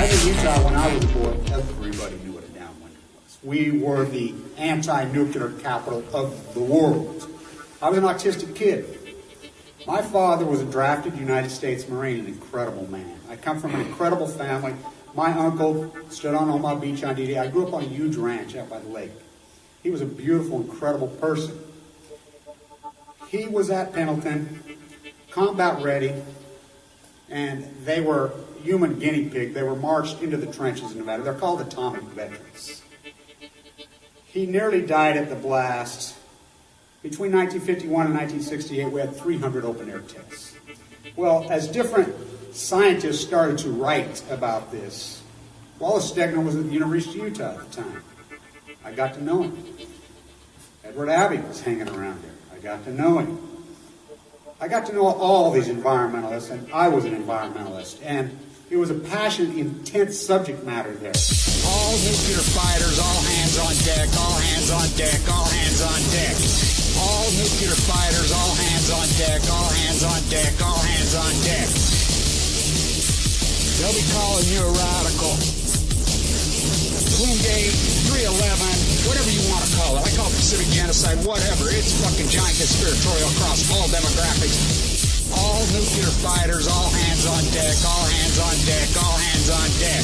in Utah, when I was a boy, everybody knew what a downwinder was. We were the anti-nuclear capital of the world. I was an autistic kid. My father was a drafted United States Marine, an incredible man. I come from an incredible family. My uncle stood on Omaha Beach on D-Day. I grew up on a huge ranch out by the lake. He was a beautiful, incredible person. He was at Pendleton, combat ready, and they were human guinea pig. They were marched into the trenches in Nevada. They're called atomic veterans. He nearly died at the blast. Between 1951 and 1968, we had 300 open-air tests. Well, as different scientists started to write about this, Wallace Stegner was at the University of Utah at the time. I got to know him. Edward Abbey was hanging around there. I got to know him. I got to know all these environmentalists, and I was an environmentalist. And it was a passionate, intense subject matter there. All nuclear fighters, all hands on deck, all hands on deck, all hands on deck. All nuclear fighters, all hands on deck, all hands on deck, all hands on deck. They'll be calling you a radical. Bloomgate, 311, whatever you want to call it. I call it Pacific genocide, whatever. It's fucking giant conspiratorial across all demographics. All nuclear fighters, all hands on deck, all hands on deck, all hands on deck.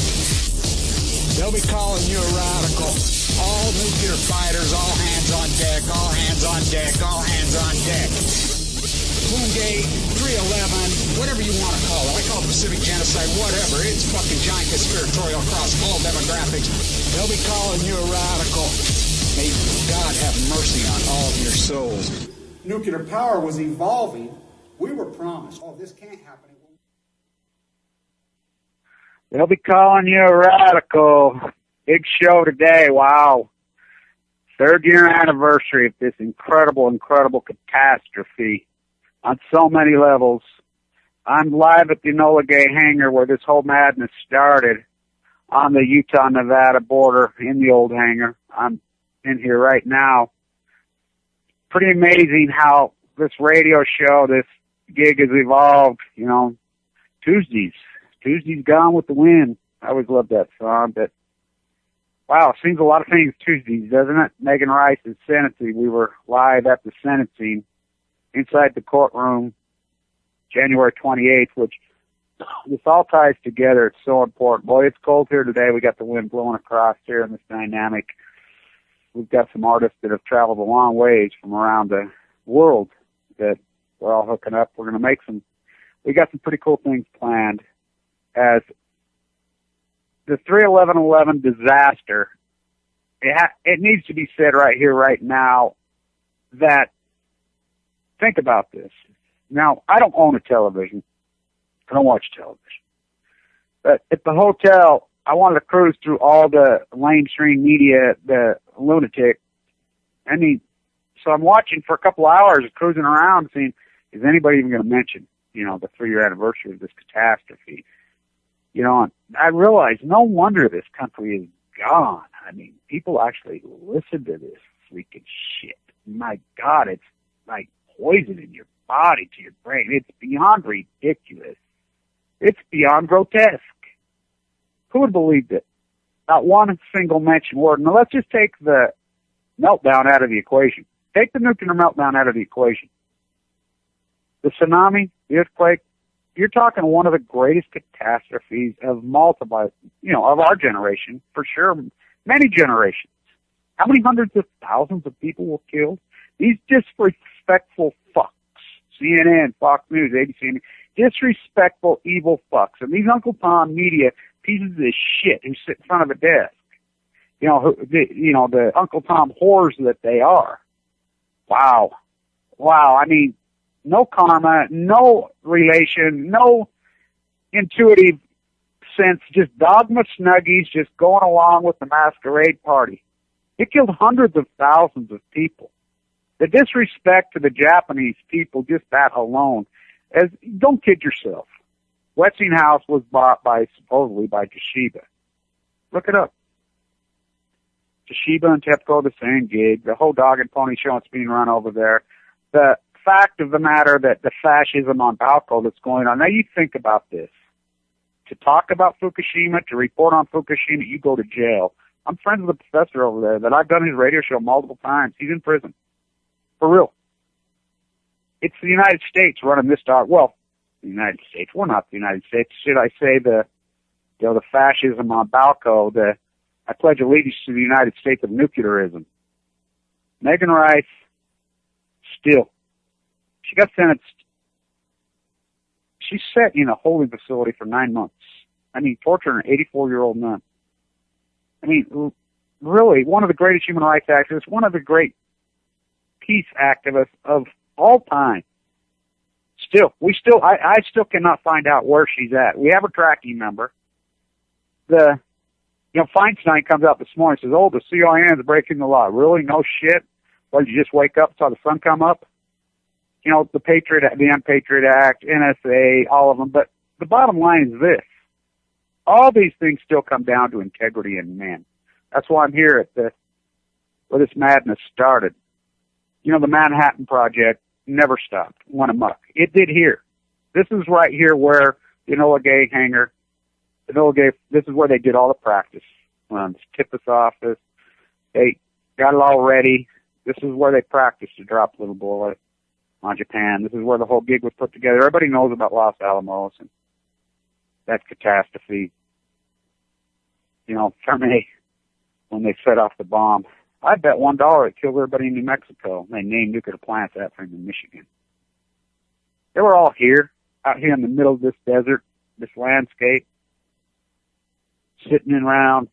They'll be calling you a radical. All nuclear fighters, all hands on deck, all hands on deck, all hands on deck. Bloomgate, 311, whatever you want to call it. I call it Pacific genocide, whatever. It's fucking giant conspiratorial across all demographics. They'll be calling you a radical. May God have mercy on all of your souls. Nuclear power was evolving. We were promised, oh, this can't happen. They'll be calling you a radical. Big show today. Wow. 3rd year anniversary of this incredible, incredible catastrophe on so many levels. I'm live at the Enola Gay hangar where this whole madness started on the Utah-Nevada border in the old hangar. I'm in here right now. Pretty amazing how this radio show, this gig has evolved, you know. Tuesday's Gone with the Wind. I always loved that song, but wow, it seems a lot of things Tuesdays, doesn't it? Megan Rice's sentencing. We were live at the sentencing inside the courtroom January 28th, which this all ties together. It's so important. Boy, it's cold here today. We got the wind blowing across here in this dynamic. We've got some artists that have traveled a long ways from around the world that we're all hooking up. We're going to make we got some pretty cool things planned as the 3/11/11 disaster. It needs to be said right here, right now, that think about this. Now, I don't own a television. I don't watch television. But at the hotel, I wanted to cruise through all the mainstream media, the lunatic. I mean, so I'm watching for a couple hours, cruising around, seeing, is anybody even going to mention, you know, the 3-year anniversary of this catastrophe? You know, and I realized no wonder this country is gone. I mean, people actually listen to this freaking shit. My God, it's like poison in your body to your brain. It's beyond ridiculous. It's beyond grotesque. Who would believe it? Not one single mention word. Now let's just take the meltdown out of the equation. Take the nuclear meltdown out of the equation. The tsunami, the earthquake, you're talking one of the greatest catastrophes of multiple, you know, of our generation, for sure, many generations. How many hundreds of thousands of people were killed? These disrespectful fucks, CNN, Fox News, ABC, disrespectful, evil fucks, and these Uncle Tom media pieces of shit who sit in front of a desk, you know, the Uncle Tom whores that they are. Wow. I mean, no karma, no relation, no intuitive sense, just dogma snuggies, just going along with the masquerade party. It killed hundreds of thousands of people. The disrespect to the Japanese people, just that alone. Don't kid yourself. Westinghouse was bought supposedly by Toshiba. Look it up. Toshiba and TEPCO, the same gig. The whole dog and pony show that's being run over there. The fact of the matter that the fascism on Balco that's going on. Now you think about this. to talk about Fukushima, to report on Fukushima, you go to jail. I'm friends with a professor over there that I've done his radio show multiple times. He's in prison. For real. It's the United States running this dog. Well, the United States. We're not the United States. Should I say the fascism on Balco, I pledge allegiance to the United States of nuclearism. Megan Rice, still, she got sentenced. She's set in a holding facility for 9 months. I mean, torturing an 84-year-old nun. I mean, really, one of the greatest human rights activists, one of the great peace activists of all time. I still cannot find out where she's at. We have her tracking number. Feinstein comes out this morning and says, oh, the CIN is breaking the law. Really? No shit? Well, you just wake up, saw the sun come up? The Unpatriot Act, NSA, all of them. But the bottom line is this. All these things still come down to integrity in men. That's why I'm here where this madness started. The Manhattan Project never stopped, went amok. It did here. This is right here where the Enola Gay hangar, this is where they did all the practice runs, TIPA's office. They got it all ready. This is where they practiced to drop Little Bullet on Japan. This is where the whole gig was put together. Everybody knows about Los Alamos and that catastrophe. Terminate when they set off the bomb. I bet $1 it killed everybody in New Mexico. They named nuclear plants after him in Michigan. They were all here, out here in the middle of this desert, this landscape, sitting around,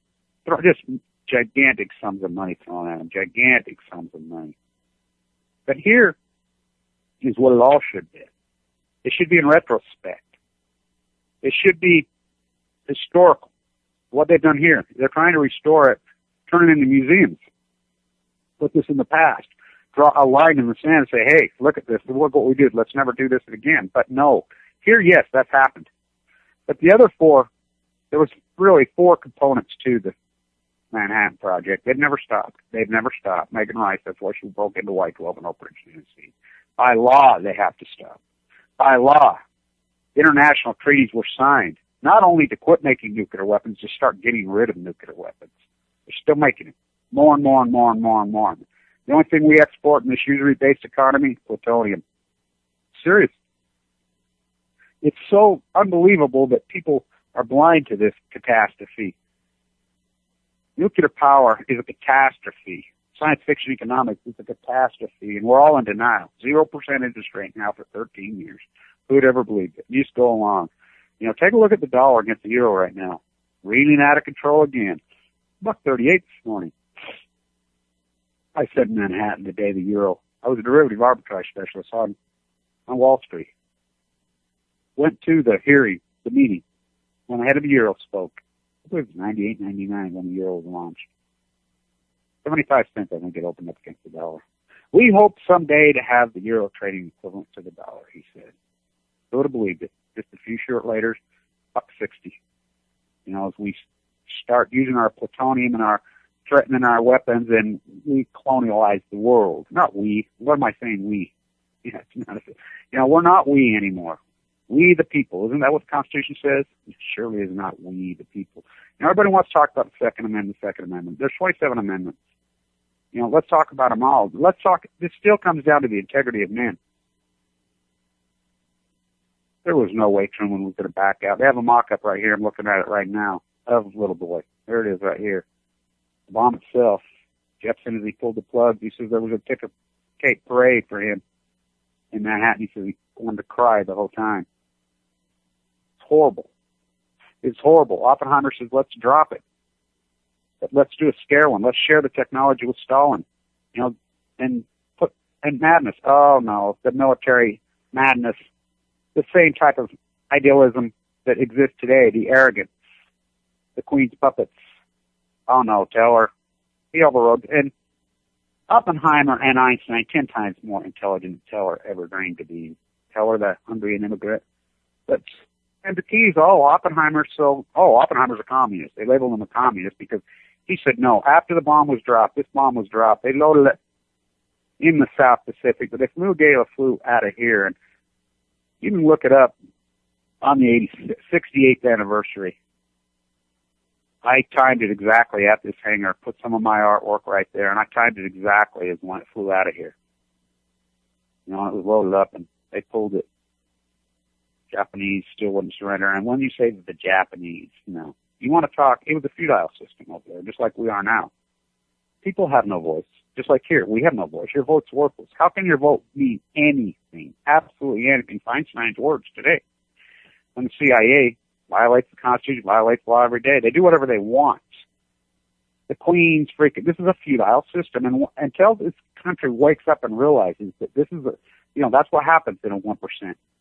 just gigantic sums of money thrown at them, gigantic sums of money. But here is what it all should be. It should be in retrospect. It should be historical. What they've done here, they're trying to restore it, turn it into museums. Put this in the past. Draw a line in the sand and say, hey, look at this. Look what we did. Let's never do this again. But no. Here, yes, that's happened. But the other four, there was really four components to the Manhattan Project. They've never stopped. Megan Rice, that's why she broke into White 12 in Oak Ridge, Tennessee. By law, they have to stop. By law, international treaties were signed, not only to quit making nuclear weapons, to start getting rid of nuclear weapons. They're still making it. More and more and more and more and more. The only thing we export in this usury-based economy, plutonium. Serious. It's so unbelievable that people are blind to this catastrophe. Nuclear power is a catastrophe. Science fiction economics is a catastrophe, and we're all in denial. 0% interest rate now for 13 years. Who would ever believe it? You just go along. Take a look at the dollar against the euro right now. Reeling out of control again. $1.38 this morning. I said in Manhattan today, the euro. I was a derivative arbitrage specialist on Wall Street. Went to the hearing, the meeting, when the head of the euro spoke. I believe it was 98, 99 when the euro was launched. 75 cents, I think, it opened up against the dollar. We hope someday to have the euro trading equivalent to the dollar, he said. Who would have believed it? Just a few short later, $1.60. As we start using our plutonium and our threatening our weapons, and we colonialize the world. Not we. What am I saying? We. Yeah, it's not we're not we anymore. We the people. Isn't that what the Constitution says? It surely is not we the people. Everybody wants to talk about the Second Amendment. There's 27 amendments. Let's talk about them all. This still comes down to the integrity of men. There was no way Truman was going to back out. They have a mock-up right here. I'm looking at it right now of Little Boy. There it is right here. The bomb itself. Jefferson, as he pulled the plug, he says there was a ticker tape parade for him in Manhattan. He says he wanted to cry the whole time. It's horrible. It's horrible. Oppenheimer says, let's drop it. But let's do a scare one. Let's share the technology with Stalin. And madness. Oh no, the military madness. The same type of idealism that exists today, the arrogance, the Queen's puppets. Oh no, Teller. He overrode. And Oppenheimer and Einstein, 10 times more intelligent than Teller ever dreamed to be. Teller, the Hungarian immigrant. And the key is, Oppenheimer's a communist. They labeled him a communist because he said no. After the bomb was dropped, this bomb was dropped, they loaded it in the South Pacific, but they flew out of here. And you can look it up. on the 68th anniversary. I timed it exactly at this hangar, put some of my artwork right there, and I timed it exactly as when it flew out of here. You know, it was loaded up, and they pulled it. Japanese still wouldn't surrender. And when you say that the Japanese, you know, you want to talk, it was a feudal system over there, just like we are now. People have no voice. Just like here, we have no voice. Your vote's worthless. How can your vote mean anything, absolutely anything? Feinstein's words today. When the CIA violates the Constitution, violates law every day, they do whatever they want. The Queen's freaking, this is a feudal system, and until this country wakes up and realizes that this is a, you know, that's what happens in a 1%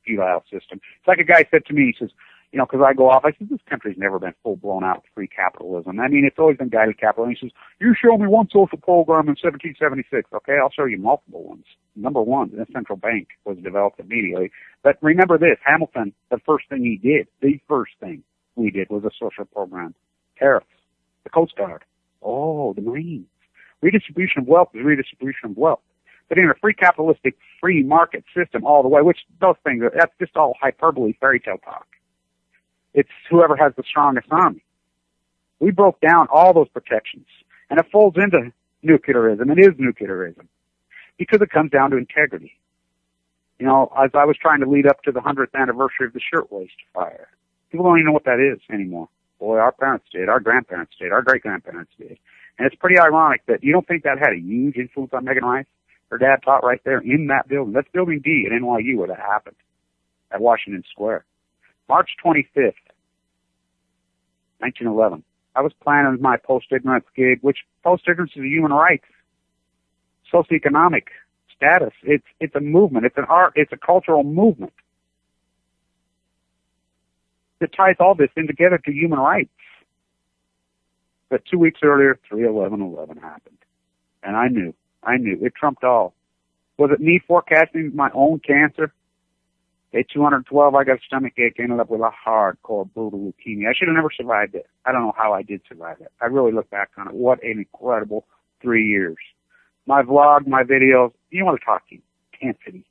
feudal system. It's like a guy said to me, he says, you know, because I go off, I said, this country's never been full-blown out free capitalism. I mean, it's always been guided capitalism. He says, you show me one social program in 1776. Okay, I'll show you multiple ones. Number one, the central bank was developed immediately. But remember this, Hamilton, the first thing he did, the first thing we did was a social program. Tariffs, the Coast Guard, the Marines. Redistribution of wealth is redistribution of wealth. But in a free capitalistic, free market system all the way, which those things, that's just all hyperbole, fairy tale talk. It's whoever has the strongest army. We broke down all those protections, and it folds into nuclearism. It is nuclearism because it comes down to integrity. You know, as I was trying to lead up to the 100th anniversary of the shirtwaist fire, people don't even know what that is anymore. Boy, our parents did, our grandparents did, our great-grandparents did. And it's pretty ironic that you don't think that had a huge influence on Megan Rice? Her dad taught right there in that building. That's Building D at NYU where that happened, at Washington Square. March 25th, 1911. I was planning my post-ignorance gig, which post-ignorance is a human rights, socioeconomic status. It's a movement. It's an art. It's a cultural movement that ties all this in together to human rights. But 2 weeks earlier, 3/11/11 happened. And I knew. It trumped all. Was it me forecasting my own cancer? Day 212, I got a stomach ache, ended up with a hardcore brutal leukemia. I should have never survived it. I don't know how I did survive it. I really look back on it. What an incredible 3 years. My vlog, my videos, you want to talk intensity.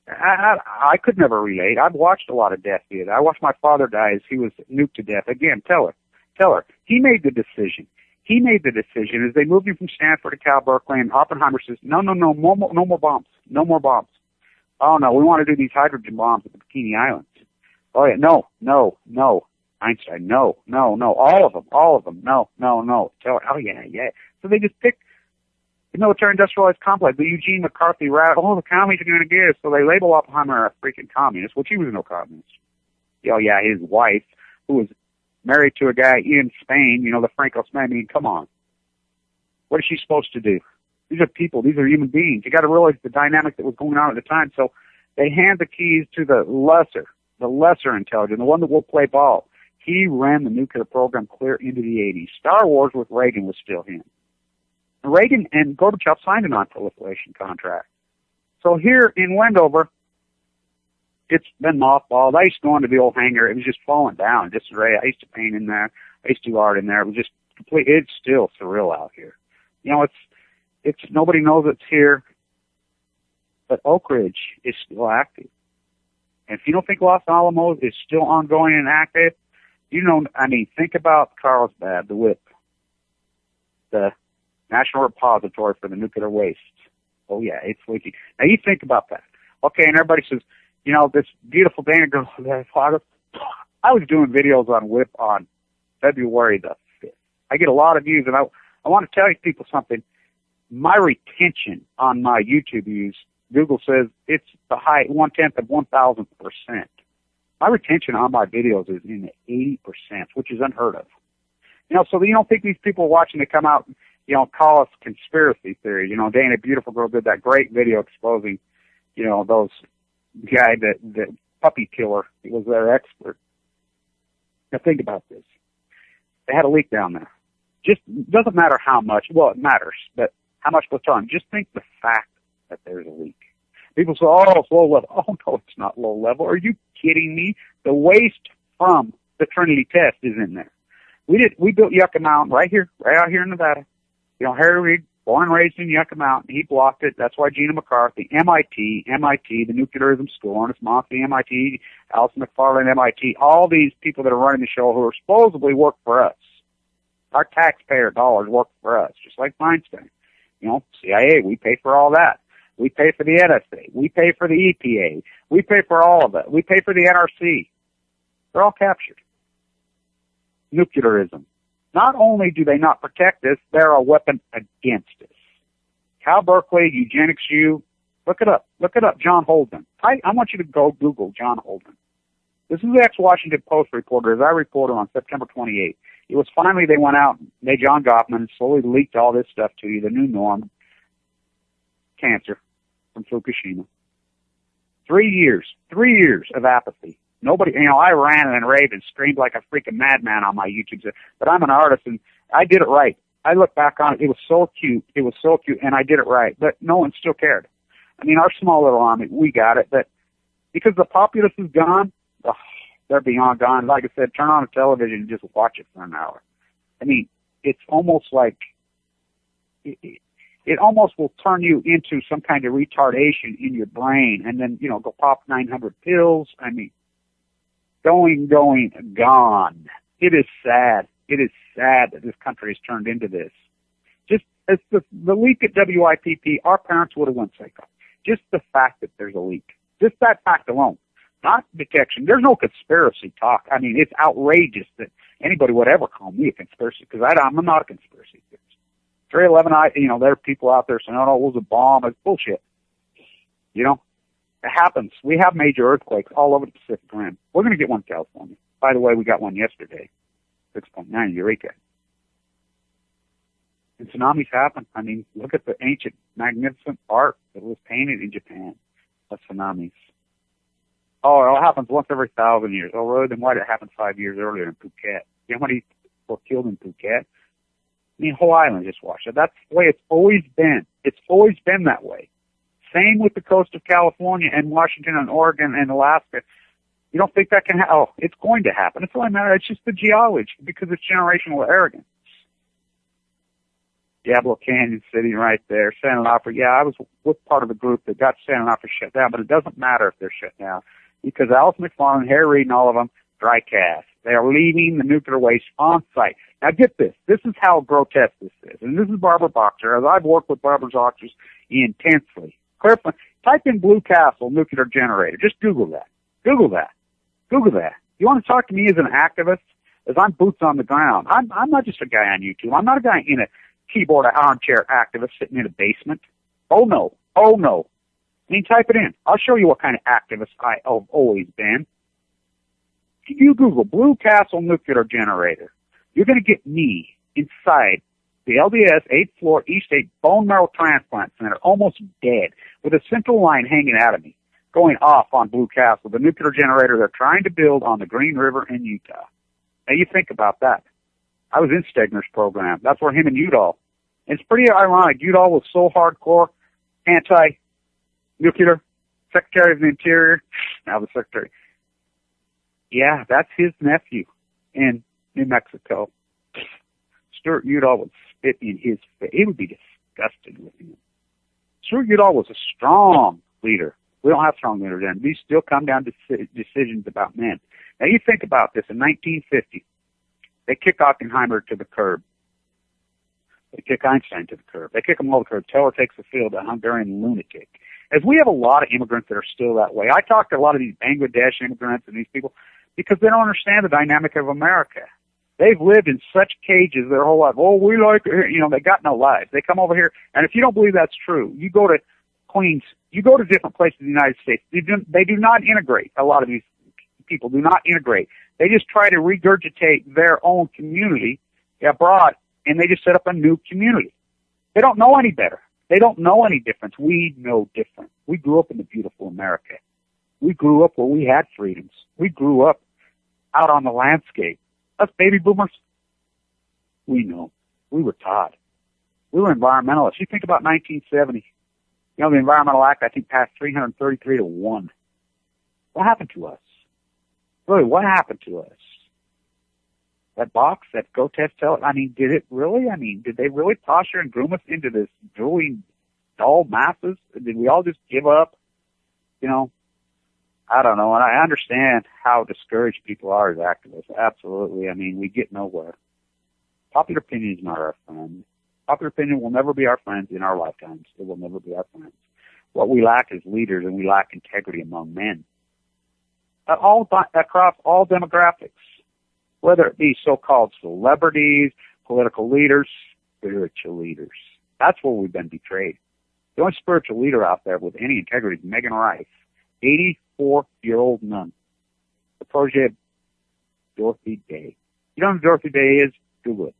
I could never relate. I've watched a lot of death videos. I watched my father die as he was nuked to death. Again, tell her. He made the decision. As they moved him from Stanford to Cal Berkeley, and Oppenheimer says, no more bombs. No more bombs. Oh, no, we want to do these hydrogen bombs at the Bikini Islands. Oh, yeah, no. Einstein, no. All of them, no. Tell her, oh, yeah. So they just picked the military-industrialized complex, the Eugene McCarthy rat. Oh, the commies are going to get us. So they label Oppenheimer a freaking communist, which he was no communist. Oh, yeah, his wife, who was married to a guy in Spain, you know, the Franco Spain. I mean, come on. What is she supposed to do? These are people. These are human beings. You got to realize the dynamic that was going on at the time. So they hand the keys to the lesser intelligent, the one that will play ball. He ran the nuclear program clear into the 80s. Star Wars with Reagan was still him. Reagan and Gorbachev signed a non-proliferation contract. So here in Wendover, it's been mothballed. I used to go into the old hangar. It was just falling down, disarray. I used to paint in there. I used to do art in there. It was just complete. It's still surreal out here. You know, it's nobody knows it's here, but Oak Ridge is still active. And if you don't think Los Alamos is still ongoing and active, you know, I mean, think about Carlsbad, the WIP, the National Repository for the Nuclear Waste. Oh, yeah, it's leaking. Now, you think about that. Okay, and everybody says, you know, this beautiful Dana girl, I was doing videos on WIP on February the 5th. I get a lot of views, and I want to tell you people something. My retention on my YouTube views, Google says it's the high 1/10 of 1,000%. My retention on my videos is in the 80%, which is unheard of. You know, so you don't think these people watching to come out, you know, call us conspiracy theory. You know, Dana, beautiful girl, did that great video exposing, you know, those guy that puppy killer. He was their expert. Now think about this. They had a leak down there. Just doesn't matter how much. Well, it matters, but how much plutonium? Just think the fact that there's a leak. People say, oh, it's low level. Oh, no, it's not low level. Are you kidding me? The waste from the Trinity test is in there. We built Yucca Mountain right out here in Nevada. You know, Harry Reid born and raised in Yucca Mountain. He blocked it. That's why Gina McCarthy, MIT, the nuclearism school, Ernest Mossy, MIT, Alison McFarland, MIT, all these people that are running the show who are supposedly work for us. Our taxpayer dollars work for us, just like Feinstein. You know, CIA, we pay for all that. We pay for the NSA. We pay for the EPA. We pay for all of it. We pay for the NRC. They're all captured. Nuclearism. Not only do they not protect us, they're a weapon against us. Cal Berkeley, Eugenics U, look it up. Look it up, John Holden. I want you to go Google John Holden. This is the ex-Washington Post reporter, as I reported on September 28th. It was finally they went out, John Goffman slowly leaked all this stuff to you, the new norm, cancer from Fukushima. 3 years of apathy. Nobody, I ran and raved and screamed like a freaking madman on my YouTube, but I'm an artist and I did it right. I look back on it, it was so cute, and I did it right, but no one still cared. I mean, our small little army, we got it, but because the populace is gone, they're beyond gone. Like I said, turn on a television and just watch it for an hour. I mean, it's almost like, it almost will turn you into some kind of retardation in your brain and then, go pop 900 pills. I mean, gone. It is sad. It is sad that this country has turned into this. Just as the leak at WIPP, our parents would have went psycho. Just the fact that there's a leak. Just that fact alone. Not detection. There's no conspiracy talk. I mean, it's outrageous that anybody would ever call me a conspiracy because I'm not a conspiracy theorist. 311, there are people out there saying, oh, it was a bomb. It's bullshit. It happens. We have major earthquakes all over the Pacific Rim. We're going to get one in California. By the way, we got one yesterday, 6.9, Eureka. And tsunamis happen. I mean, look at the ancient, magnificent art that was painted in Japan of tsunamis. Oh, it happens once every 1,000 years. Oh, really? Then why did it happen 5 years earlier in Phuket? You know how many were killed in Phuket? I mean, whole island just washed up. That's the way it's always been. It's always been that way. Same with the coast of California and Washington and Oregon and Alaska. You don't think that can happen? Oh, it's going to happen. It's only a matter. It's just the geology because it's generational arrogance. Diablo Canyon sitting right there. San Onofre. Yeah, I was with part of the group that got San Onofre shut down, but it doesn't matter if they're shut down because Alice McFarland, Harry Reid, and all of them, dry cast. They are leaving the nuclear waste on site. Now get this. This is how grotesque this is. And this is Barbara Boxer, as I've worked with Barbara Boxer intensely. Type in Blue Castle nuclear generator. Just Google that. Google that. You want to talk to me as an activist? As I'm boots on the ground. I'm not just a guy on YouTube. I'm not a guy in a keyboard armchair activist sitting in a basement. Oh no. I mean, type it in. I'll show you what kind of activist I've always been. If you Google Blue Castle nuclear generator, you're going to get me inside the LDS 8th floor East 8 bone marrow transplant center, almost dead, with a central line hanging out of me, going off on Blue Castle, the nuclear generator they're trying to build on the Green River in Utah. Now you think about that. I was in Stegner's program. That's where him and Udall. And it's pretty ironic. Udall was so hardcore, anti-nuclear, Secretary of the Interior, now the Secretary. Yeah, that's his nephew in New Mexico. Stuart Udall would spit in his face. He would be disgusted with him. Stuart Udall was a strong leader. We don't have strong leaders then. These still come down to decisions about men. Now you think about this. In 1950, they kick Oppenheimer to the curb. They kick Einstein to the curb. They kick them all to the curb. Teller takes the field, a Hungarian lunatic. As we have a lot of immigrants that are still that way. I talk to a lot of these Bangladesh immigrants and these people because they don't understand the dynamic of America. They've lived in such cages their whole life. Oh, we like it here. They got no lives. They come over here, and if you don't believe that's true, you go to Queens, you go to different places in the United States. They do not integrate. A lot of these people do not integrate. They just try to regurgitate their own community abroad, and they just set up a new community. They don't know any better. They don't know any difference. We know different. We grew up in the beautiful America. We grew up where we had freedoms. We grew up out on the landscape. Us baby boomers, we know. We were taught. We were environmentalists. You think about 1970. The Environmental Act, I think, passed 333 to 1. What happened to us? Really, what happened to us? That box, that go test tell. I mean, did it really? I mean, did they really posture and groom us into this drooling, dull masses? Did we all just give up? You know, I don't know. And I understand how discouraged people are as activists. Absolutely. I mean, we get nowhere. Popular opinion is not our friend. Popular opinion will never be our friends in our lifetimes. It will never be our friends. What we lack is leaders, and we lack integrity among men. Across all demographics, whether it be so-called celebrities, political leaders, spiritual leaders. That's where we've been betrayed. The only spiritual leader out there with any integrity is Megan Rice, 84-year-old nun, the protege of Dorothy Day. You know who Dorothy Day is? Google it.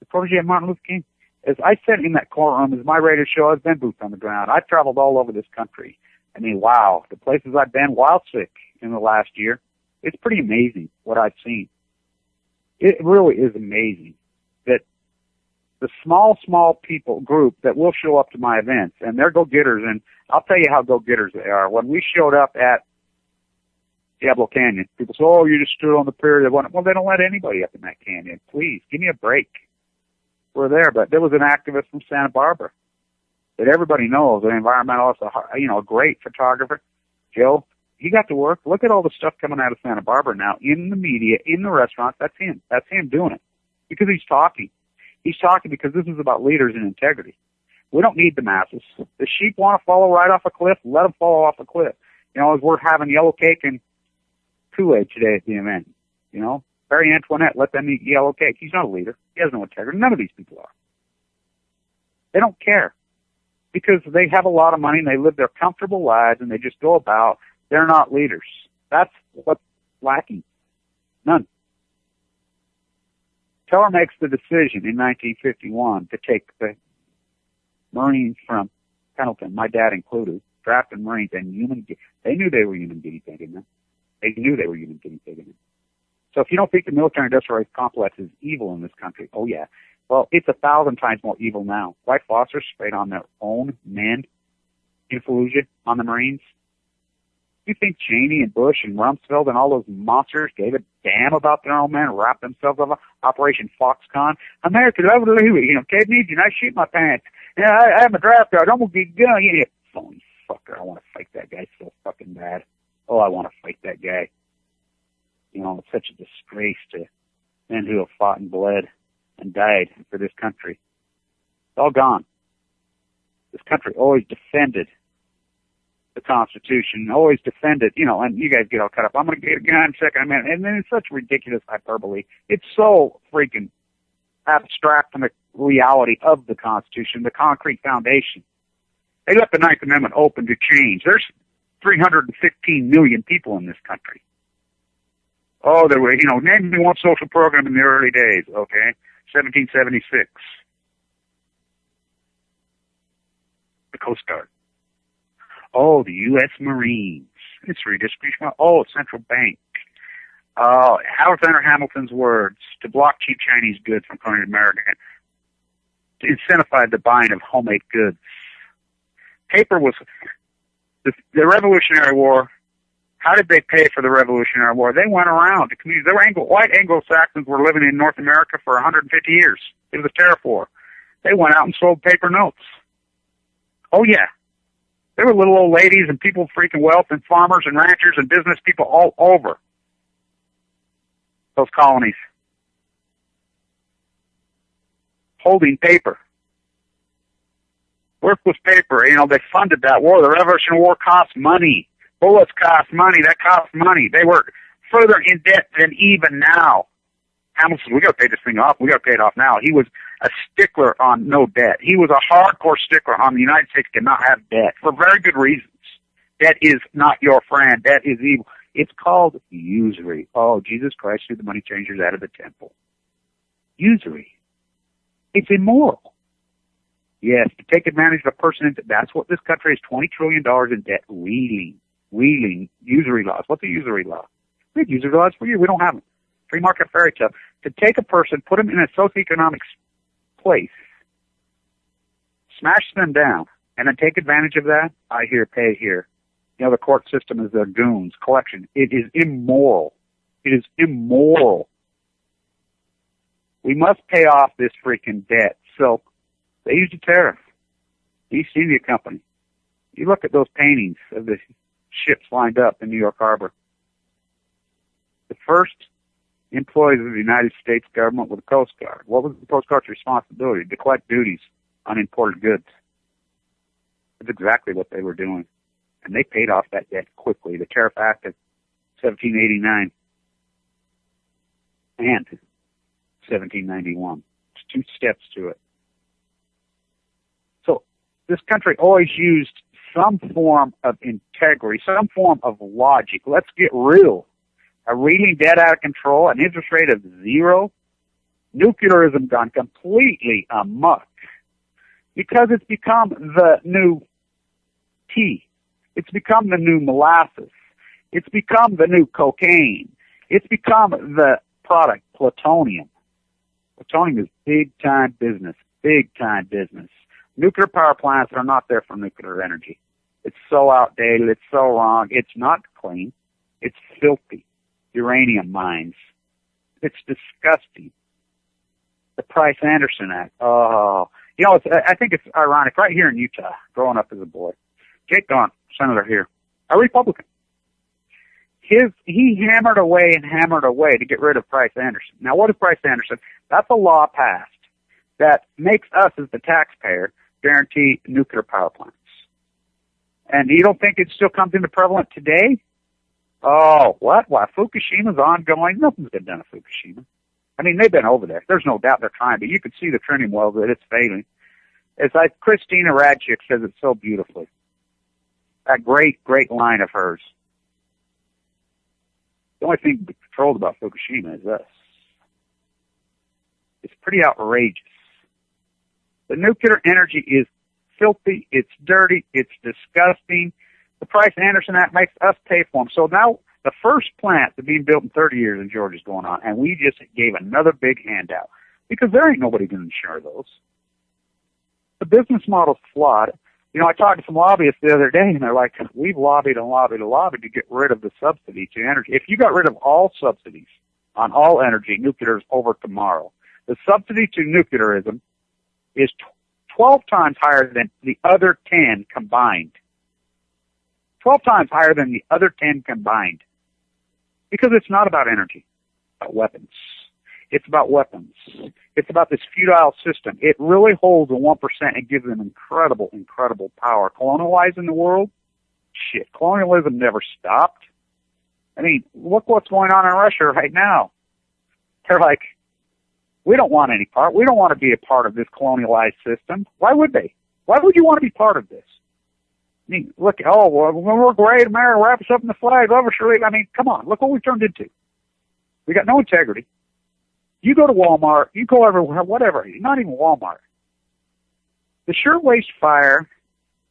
The protege of Martin Luther King. As I said in that courtroom, as my radio show, I've been boots on the ground. I've traveled all over this country. I mean, wow, the places I've been, wild sick in the last year. It's pretty amazing what I've seen. It really is amazing that the small people group that will show up to my events, and they're go-getters, and I'll tell you how go-getters they are. When we showed up at Diablo Canyon, people say, oh, you just stood on the pier. Well, they don't let anybody up in that canyon. Please, give me a break. We're there, but there was an activist from Santa Barbara that everybody knows, an environmentalist, a great photographer, Joe. He got to work. Look at all the stuff coming out of Santa Barbara now in the media, in the restaurants. That's him. That's him doing it because he's talking. He's talking because this is about leaders and integrity. We don't need the masses. The sheep want to follow right off a cliff. Let them follow off a cliff. You know, as we're having yellow cake and Kool-Aid today at the event, you know, Marie Antoinette, let them eat yellow cake. He's not a leader. He has no integrity. None of these people are. They don't care because they have a lot of money and they live their comfortable lives and they just go about. They're not leaders. That's what's lacking. None. Teller makes the decision in 1951 to take the Marines from Pendleton, my dad included, drafted Marines and they knew they were human guinea pigging them. They knew they were human guinea pigging them. So if you don't think the military-industrial complex is evil in this country, oh yeah, well, it's 1,000 times more evil now. White Foster's sprayed on their own men in Fallujah on the Marines. You think Cheney and Bush and Rumsfeld and all those monsters gave a damn about their own men, wrapped themselves up Operation Foxconn? America, Cade needs you, and I shoot my pants. Yeah, I'm a draft guard. I'm going to get gun. You phony fucker. I want to fight that guy so fucking bad. Oh, I want to fight that guy. You know, it's such a disgrace to men who have fought and bled and died for this country. It's all gone. This country always defended the Constitution, always defended, you know, and you guys get all cut up. I'm going to get a gun in a second. And then it's such ridiculous hyperbole. It's so freaking abstract from the reality of the Constitution, the concrete foundation. They left the Ninth Amendment open to change. There's 315 million people in this country. Oh, there were, name me one social program in the early days, okay? 1776. The Coast Guard. Oh, the U.S. Marines. It's redistribution. Oh, Central Bank. Alexander Hamilton's words, to block cheap Chinese goods from coming to America, to incentivize the buying of homemade goods. Paper was the Revolutionary War. How did they pay for the Revolutionary War? They went around to communities. There were white Anglo-Saxons were living in North America for 150 years. It was a tariff war. They went out and sold paper notes. Oh, yeah. There were little old ladies and people of freaking wealth and farmers and ranchers and business people all over those colonies holding paper. Worthless paper. They funded that war. The Revolutionary War cost money. Bullets cost money. That cost money. They were further in debt than even now. Hamilton said, we got to pay this thing off. We got to pay it off now. He was a stickler on no debt. He was a hardcore stickler on the United States cannot have debt for very good reasons. Debt is not your friend. Debt is evil. It's called usury. Oh, Jesus Christ threw the money changers out of the temple. Usury. It's immoral. Yes, to take advantage of a person, that's what this country is, $20 trillion in debt, wheeling, usury laws. What's a usury law? We have usury laws for you. We don't have them. Free market fairy tale. To take a person, put them in a socioeconomic place, smash them down, and then take advantage of that, I hear, pay here. The court system is their goons, collection. It is immoral. It is immoral We must pay off this freaking debt. So they used a tariff. East India Company. You look at those paintings of the ships lined up in New York Harbor. The first employees of the United States government were the Coast Guard. What was the Coast Guard's responsibility? To collect duties on imported goods. That's exactly what they were doing. And they paid off that debt quickly. The Tariff Act of 1789 and 1791. There's 2 steps to it. So this country always used some form of integrity, some form of logic. Let's get real. A reading debt out of control, an interest rate of 0, nuclearism gone completely amok because it's become the new tea. It's become the new molasses. It's become the new cocaine. It's become the product plutonium. Plutonium is big-time business, big-time business. Nuclear power plants are not there for nuclear energy. It's so outdated. It's so wrong. It's not clean. It's filthy. Uranium mines. It's disgusting. The Price-Anderson Act. Oh, you know, I think it's ironic. Right here in Utah, growing up as a boy, Jake Gahn, senator here, a Republican. He hammered away to get rid of Price-Anderson. Now, what is Price-Anderson? That's a law passed that makes us, as the taxpayer, guarantee nuclear power plants. And you don't think it still comes into prevalent today? Oh, what? Why, Fukushima's ongoing. Nothing's been done at Fukushima. I mean, they've been over there. There's no doubt they're trying, but you can see the trending well that it's failing. It's like Christina Radchick says it so beautifully. That great, great line of hers. The only thing controlled about Fukushima is us. It's pretty outrageous. The nuclear energy is filthy, it's dirty, it's disgusting. The Price-Anderson Act makes us pay for them. So now the first plant that's being built in 30 years in Georgia is going on, and we just gave another big handout because there ain't nobody going to insure those. The business model's flawed. You know, I talked to some lobbyists the other day, and they're like, we've lobbied and lobbied and lobbied to get rid of the subsidy to energy. If you got rid of all subsidies on all energy, nuclear is over tomorrow. The subsidy to nuclearism is 12 times higher than the other 10 combined. 12 times higher than the other 10 combined. Because it's not about energy, it's about weapons. It's about weapons. It's about this feudal system. It really holds the 1% and gives them incredible, incredible power. Colonializing the world? Shit, colonialism never stopped. I mean, look what's going on in Russia right now. They're like, we don't want any part. We don't want to be a part of this colonialized system. Why would they? Why would you want to be part of this? I mean, look, oh, well, we're great, America, wrap us up in the flag, love us, I mean, come on, look what we turned into. We got no integrity. You go to Walmart, you go everywhere, whatever, not even Walmart. The shirtwaist fire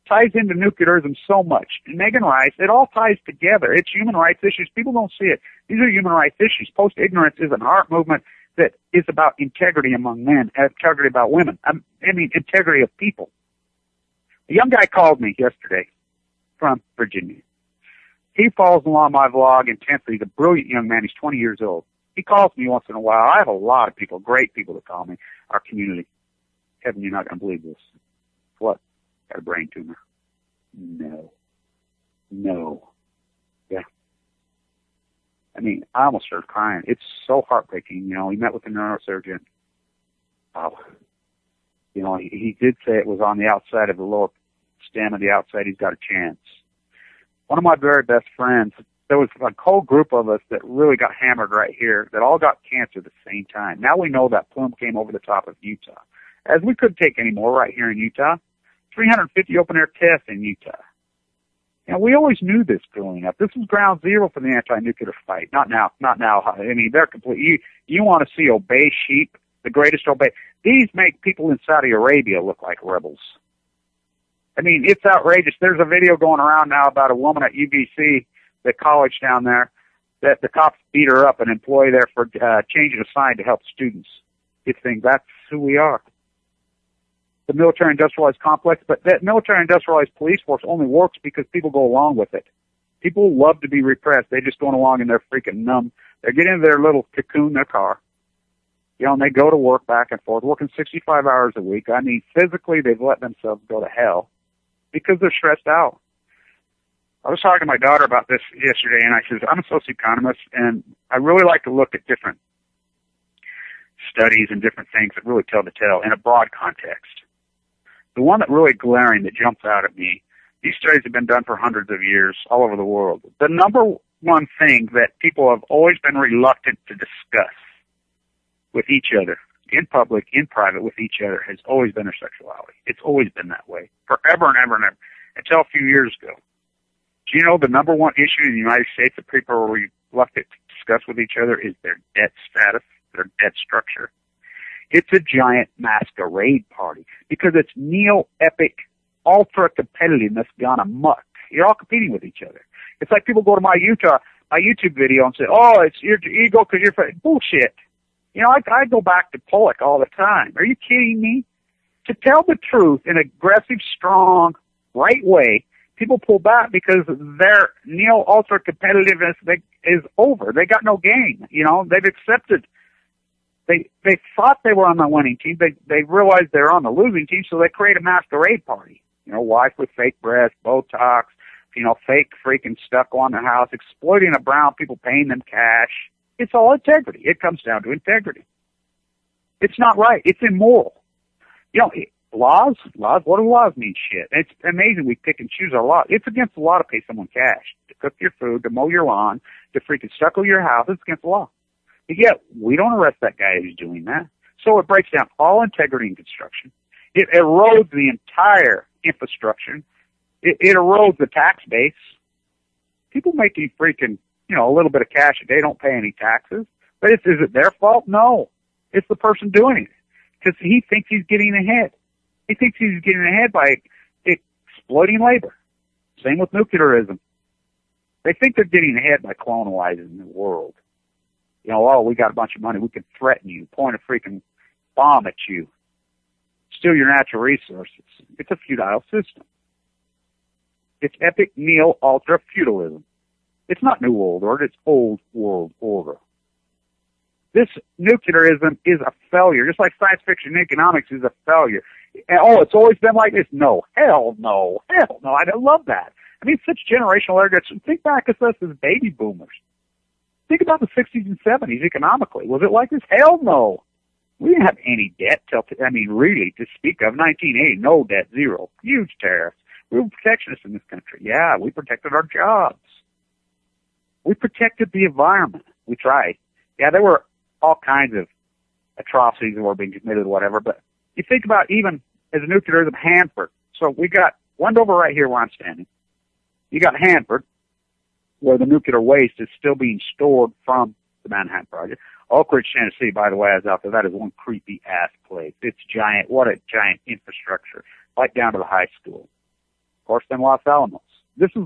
ties into nuclearism so much. And Megan Rice, it all ties together. It's human rights issues. People don't see it. These are human rights issues. Post-ignorance is an art movement that is about integrity among men, integrity about women. I mean, integrity of people. A young guy called me yesterday from Virginia. He follows along my vlog intensely. He's a brilliant young man. He's 20 years old. He calls me once in a while. I have a lot of people, great people that call me, our community. Kevin, you're not going to believe this. What? Got a brain tumor. No. Yeah. I mean, I almost started crying. It's so heartbreaking. You know, he met with a neurosurgeon. Oh. You know, he did say it was on the outside of the lower stem of the outside. He's got a chance. One of my very best friends, there was a whole group of us that really got hammered right here that all got cancer at the same time. Now we know that plume came over the top of Utah. As we couldn't take any more right here in Utah, 350 open-air tests in Utah. You know, we always knew this growing up. This was ground zero for the anti-nuclear fight. Not now. I mean, they're complete. You want to see obey sheep, the greatest obey. These make people in Saudi Arabia look like rebels. I mean, it's outrageous. There's a video going around now about a woman at UBC, the college down there, that the cops beat her up, an employee there, for changing a sign to help students. You think that's who we are. The military-industrialized complex, but that military-industrialized police force only works because people go along with it. People love to be repressed. They're just going along and they're freaking numb. They get into their little cocoon, their car. You know, and they go to work back and forth, working 65 hours a week. I mean, physically, they've let themselves go to hell because they're stressed out. I was talking to my daughter about this yesterday, and I said, I'm a socioeconomist, and I really like to look at different studies and different things that really tell the tale in a broad context. The one that really glaring that jumps out at me, these studies have been done for hundreds of years all over the world. The number one thing that people have always been reluctant to discuss with each other, in public, in private, with each other, has always been their sexuality. It's always been that way, forever and ever and ever, until a few years ago. Do you know the number one issue in the United States that people are reluctant to discuss with each other is their debt status, their debt structure? It's a giant masquerade party because it's neo-epic, ultra-competitiveness gone amok. You're all competing with each other. It's like people go to my YouTube video and say, oh, it's your ego because you're bullshit. You know, I go back to Pollock all the time. Are you kidding me? To tell the truth in an aggressive, strong, right way, people pull back because their neo-ultra-competitiveness is over. They got no game. You know, they've accepted. They thought they were on the winning team. They realized they're on the losing team, so they create a masquerade party. You know, wife with fake breasts, Botox, you know, fake freaking stucco on the house, exploiting a brown people, paying them cash. It's all integrity. It comes down to integrity. It's not right. It's immoral. You know, laws, what do laws mean? Shit. It's amazing we pick and choose our laws. It's against the law to pay someone cash, to cook your food, to mow your lawn, to freaking stucco your house. It's against the law. But yet, we don't arrest that guy who's doing that. So it breaks down all integrity in construction. It erodes the entire infrastructure. It erodes the tax base. People making freaking, you know, a little bit of cash a day don't pay any taxes. But is it their fault? No. It's the person doing it. Because he thinks he's getting ahead. He thinks he's getting ahead by exploiting labor. Same with nuclearism. They think they're getting ahead by colonizing the world. You know, oh, we got a bunch of money. We can threaten you, point a freaking bomb at you, steal your natural resources. It's a feudal system. It's epic neo-ultra feudalism. It's not New World Order. It's Old World Order. This nuclearism is a failure, just like science fiction economics is a failure. And, oh, it's always been like this? No. Hell no. Hell no. I don't love that. I mean, such generational arrogance. Think back to us as baby boomers. Think about the 60s and 70s economically. Was it like this? Hell no. We didn't have any debt really, to speak of. 1980, no debt, zero. Huge tariffs. We were protectionists in this country. Yeah, we protected our jobs. We protected the environment. We tried. Yeah, there were all kinds of atrocities that were being committed or whatever, but you think about even as a nuclearism, Hanford. So we got Wendover right here where I'm standing. You got Hanford, where the nuclear waste is still being stored from the Manhattan Project. Oak Ridge, Tennessee, by the way, I was out there. That is one creepy-ass place. It's giant. What a giant infrastructure, right down to the high school. Of course, then Los Alamos. This is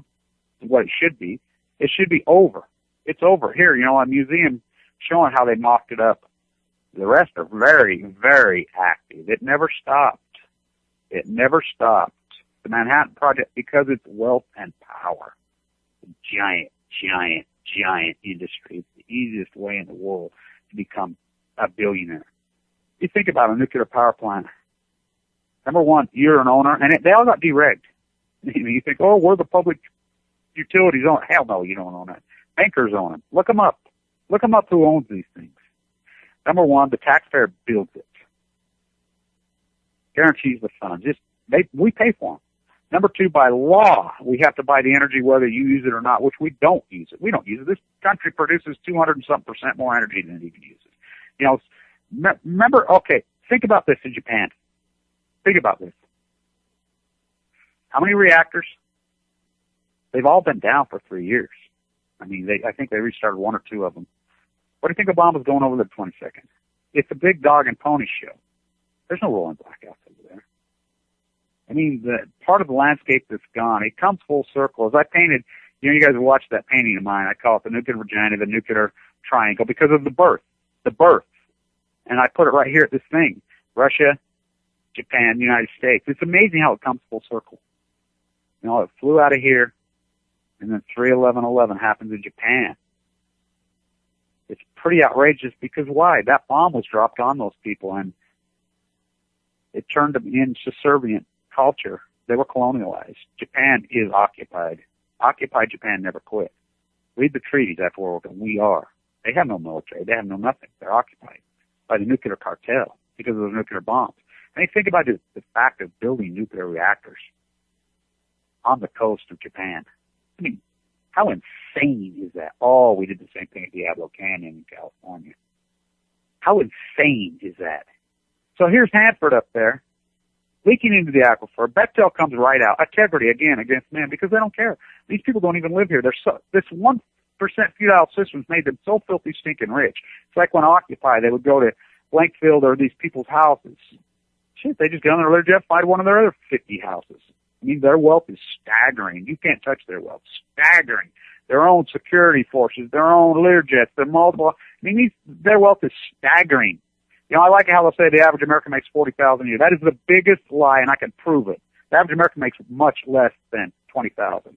what it should be. It should be over. It's over. Here, you know, a museum showing how they mocked it up. The rest are very, very active. It never stopped. It never stopped. The Manhattan Project, because it's wealth and power. Giant, giant, giant industry. It's the easiest way in the world to become a billionaire. You think about a nuclear power plant. Number one, you're an owner, and they all got deregged. You think, oh, we're the public utilities own. Hell no, you don't own it. Bankers own it. Look them up. Look them up who owns these things. Number one, the taxpayer builds it. Guarantees the funds. We pay for them. Number two, by law, we have to buy the energy whether you use it or not, which we don't use it. We don't use it. This country produces 200% more energy than it even uses. You know, remember, okay, think about this in Japan. Think about this. How many reactors? They've all been down for 3 years. I mean, I think they restarted one or two of them. What do you think Obama's going over the 22nd? It's a big dog and pony show. There's no rolling blackouts over there. I mean, the part of the landscape that's gone, it comes full circle. As I painted, you know, you guys have watched that painting of mine. I call it the nuclear vagina, the nuclear triangle, because of the birth. And I put it right here at this thing. Russia, Japan, United States. It's amazing how it comes full circle. You know, it flew out of here, and then 3/11/11 happens in Japan. It's pretty outrageous because why? That bomb was dropped on those people and it turned them into subservient culture. They were colonialized. Japan is occupied. Occupied Japan never quit. Read the treaties after World War II. We are. They have no military. They have no nothing. They're occupied by the nuclear cartel because of those nuclear bombs. I mean, think about the fact of building nuclear reactors on the coast of Japan. I mean, how insane is that? Oh, we did the same thing at Diablo Canyon in California. How insane is that? So here's Hanford up there, leaking into the aquifer. Bechtel comes right out. Integrity, again, against men, because they don't care. These people don't even live here. This 1% feudal system's made them so filthy, stinking rich. It's like when Occupy, they would go to Blankfield or these people's houses. Shit, they just get on their Learjet, find one of their other 50 houses. I mean, their wealth is staggering. You can't touch their wealth. Staggering. Their own security forces, their own Learjets, their multiple. I mean, their wealth is staggering. You know, I like how they'll say the average American makes $40,000 a year. That is the biggest lie, and I can prove it. The average American makes much less than $20,000.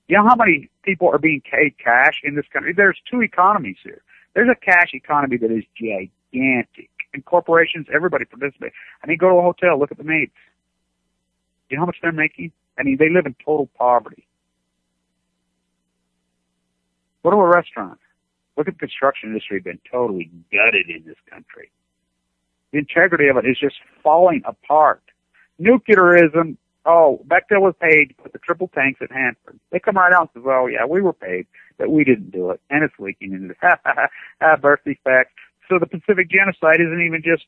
You know how many people are being paid cash in this country? There's two economies here. There's a cash economy that is gigantic. And corporations, everybody participates. I mean, go to a hotel, look at the maids. You know how much they're making? I mean, they live in total poverty. Go to a restaurant. Look at the construction industry been totally gutted in this country. The integrity of it is just falling apart. Nuclearism, Bechtel was paid to put the triple tanks at Hanford. They come right out and say, oh, yeah, we were paid, but we didn't do it. And it's leaking into the birth defects. So the Pacific genocide isn't even just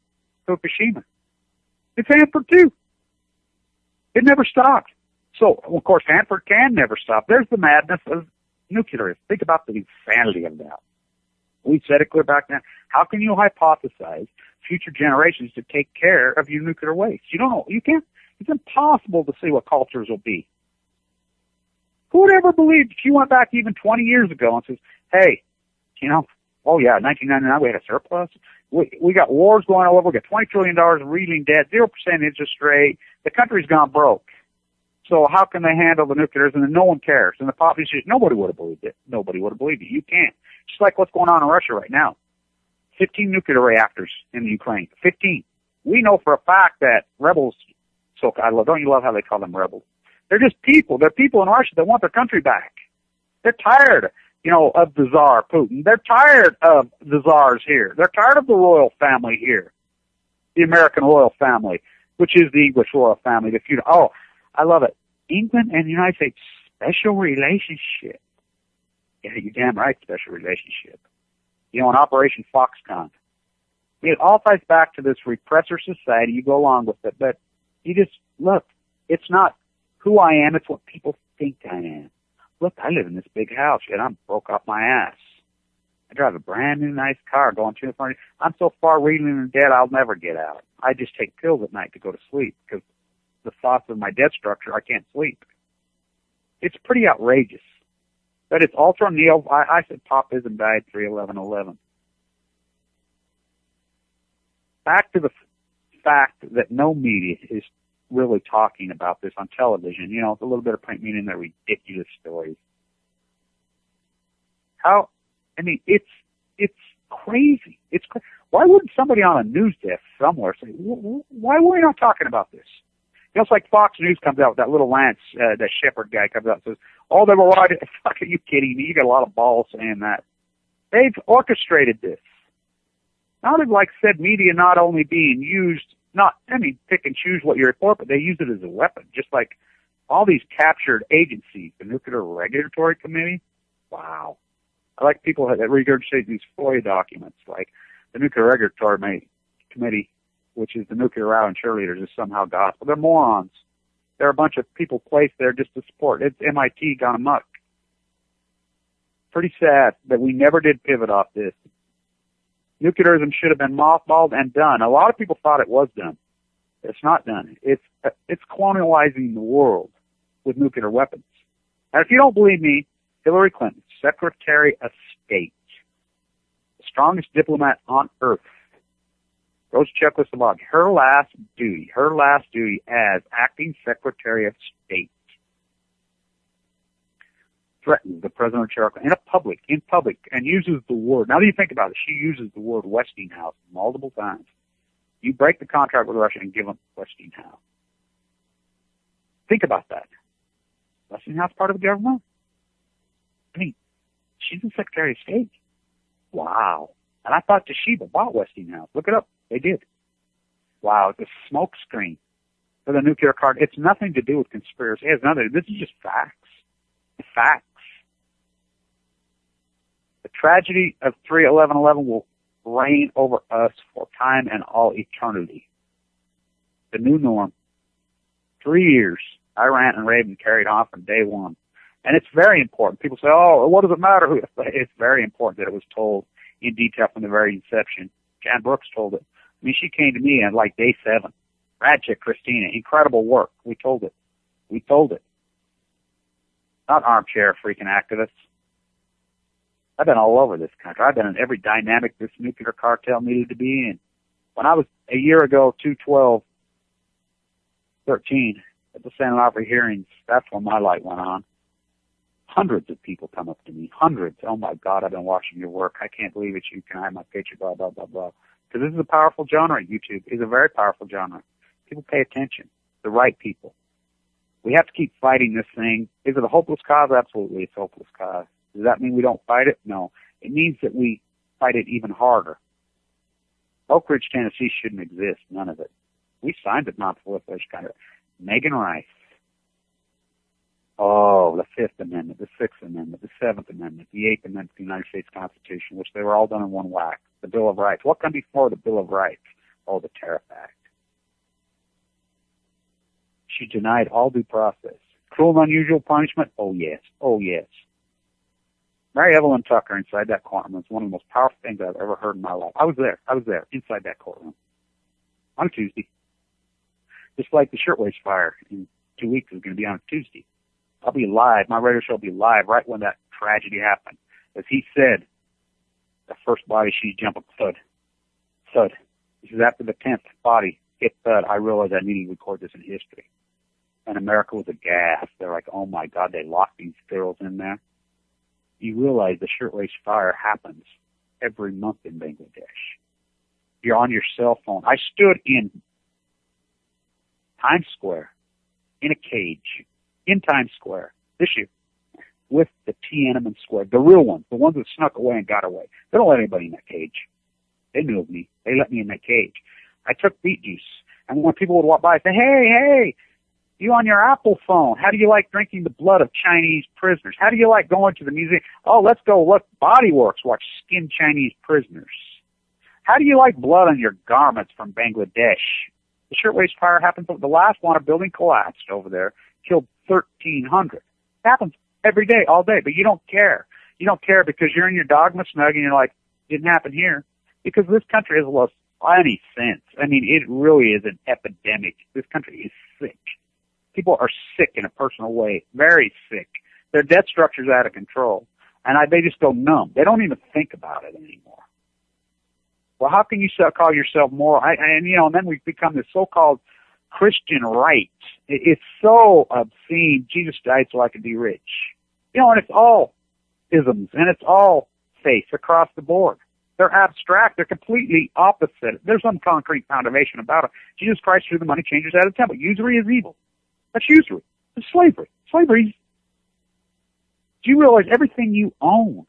Fukushima. It's Hanford, too. It never stopped. So, of course, Hanford can never stop. There's the madness of nuclearists. Think about the insanity of that. We said it clear back then. How can you hypothesize future generations to take care of your nuclear waste? You don't know. You can't. It's impossible to see what cultures will be. Who would ever believe if you went back even 20 years ago and says, hey, you know, oh yeah, 1999 we had a surplus. We got wars going all over. We got $20 trillion of reeling debt, 0% interest rate. The country's gone broke. So how can they handle the nuclears? And then no one cares. And the population, nobody would have believed it. Nobody would have believed it. You can't. Just like what's going on in Russia right now. 15 nuclear reactors in the Ukraine. 15. We know for a fact that rebels, don't you love how they call them rebels? They're just people. They're people in Russia that want their country back. They're tired, of the Tsar, Putin. They're tired of the Tsars here. They're tired of the royal family here. The American royal family, which is the English royal family. The feudal. Oh, I love it. England and the United States, special relationship. Yeah, you're damn right, special relationship. In Operation Foxconn. It all ties back to this repressor society. You go along with it, but you just, look, it's not who I am, it's what people think I am. Look, I live in this big house, yet I'm broke off my ass. I drive a brand new nice car going to the front. I'm so far reeling in debt, I'll never get out. I just take pills at night to go to sleep because the thoughts of my debt structure, I can't sleep. It's pretty outrageous. But it's ultra neo. I said Popism died 3/11/11. Back to the fact that no media is really talking about this on television. A little bit of print media and their ridiculous stories. It's crazy. It's crazy. Why wouldn't somebody on a news desk somewhere say, why were we not talking about this? It's like Fox News comes out with that little Lance, that Shepherd guy comes out and says, oh, they were right. Fuck, are you kidding me? You got a lot of balls saying that. They've orchestrated this. Not like said media not only being used, pick and choose what you report, but they use it as a weapon. Just like all these captured agencies, the Nuclear Regulatory Committee. Wow. I like people that regurgitate these FOIA documents, like the Nuclear Regulatory Committee, which is the nuclear row and cheerleaders, is somehow gospel. They're morons. They're a bunch of people placed there just to support. It's MIT gone amok. Pretty sad that we never did pivot off this. Nuclearism should have been mothballed and done. A lot of people thought it was done. It's not done. It's colonializing the world with nuclear weapons. And if you don't believe me, Hillary Clinton, Secretary of State, the strongest diplomat on earth, goes to Czechoslovakia. Her last duty as acting Secretary of State. threatens the president of Cherokee in public, and uses the word. Now that you think about it, she uses the word Westinghouse multiple times. You break the contract with Russia and give them Westinghouse. Think about that. Westinghouse part of the government? I mean, she's the Secretary of State. Wow. And I thought Toshiba bought Westinghouse. Look it up. They did. Wow, it's a smoke screen for the nuclear card. It's nothing to do with conspiracy. It has nothing. This is just facts. Facts. The tragedy of 3/11/11 will reign over us for time and all eternity. The new norm. 3 years, Iran and Reagan carried on from day one. And it's very important. People say, oh, what does it matter who? It's very important that it was told in detail from the very inception. Jan Brooks told it. I mean, she came to me on like day 7. Radchick, Christina, incredible work. We told it. We told it. Not armchair freaking activists. I've been all over this country. I've been in every dynamic this nuclear cartel needed to be in. When I was a year ago, 2/12/13, at the Santa Opera hearings, that's when my light went on. Hundreds of people come up to me. Hundreds. Oh, my God, I've been watching your work. I can't believe it. You can have my picture, blah, blah, blah, blah. Because this is a powerful genre. YouTube is a very powerful genre. People pay attention. The right people. We have to keep fighting this thing. Is it a hopeless cause? Absolutely, it's a hopeless cause. Does that mean we don't fight it? No. It means that we fight it even harder. Oak Ridge, Tennessee shouldn't exist. None of it. We signed it not for the kind of Megan Rice. Oh, the 5th Amendment, the 6th Amendment, the 7th Amendment, the 8th Amendment to the United States Constitution, which they were all done in one whack. The Bill of Rights. What come before the Bill of Rights? Oh, the Tariff Act. She denied all due process. Cruel and unusual punishment? Oh, yes. Oh, yes. Mary Evelyn Tucker inside that courtroom was one of the most powerful things I've ever heard in my life. I was there, inside that courtroom. On a Tuesday. Just like the Shirtwaist fire in 2 weeks is going to be on a Tuesday. I'll be live. My radio show will be live right when that tragedy happened. As he said, the first body she's jumping, thud. Thud. He says, after the 10th body hit thud, I realized I needed to record this in history. And America was aghast. They're like, oh my God, they locked these girls in there. You realize the Shirtwaist fire happens every month in Bangladesh. You're on your cell phone. I stood in Times Square in a cage in Times Square this year with the Tiananmen Square, the real ones, the ones that snuck away and got away. They don't let anybody in that cage. They knew of me. They let me in that cage. I took beet juice, and when people would walk by, I'd say, hey, you on your Apple phone? How do you like drinking the blood of Chinese prisoners? How do you like going to the museum? Oh, let's go look Body Works, watch skinned Chinese prisoners. How do you like blood on your garments from Bangladesh? The Shirtwaist fire happened. The last one, a building collapsed over there, killed 1,300. It happens every day, all day, but you don't care. You don't care because you're in your dogma snug and you're like, didn't happen here. Because this country has lost any sense. I mean, it really is an epidemic. This country is sick. People are sick in a personal way, very sick. Their debt structure's out of control. And they just go numb. They don't even think about it anymore. Well, how can you call yourself moral? And then we become this so-called Christian right. It's so obscene. Jesus died so I could be rich. And it's all isms, and it's all faith across the board. They're abstract. They're completely opposite. There's some concrete foundation about it. Jesus Christ threw the money changers out of the temple. Usury is evil. That's usury. It's slavery. Slavery. Do you realize everything you own,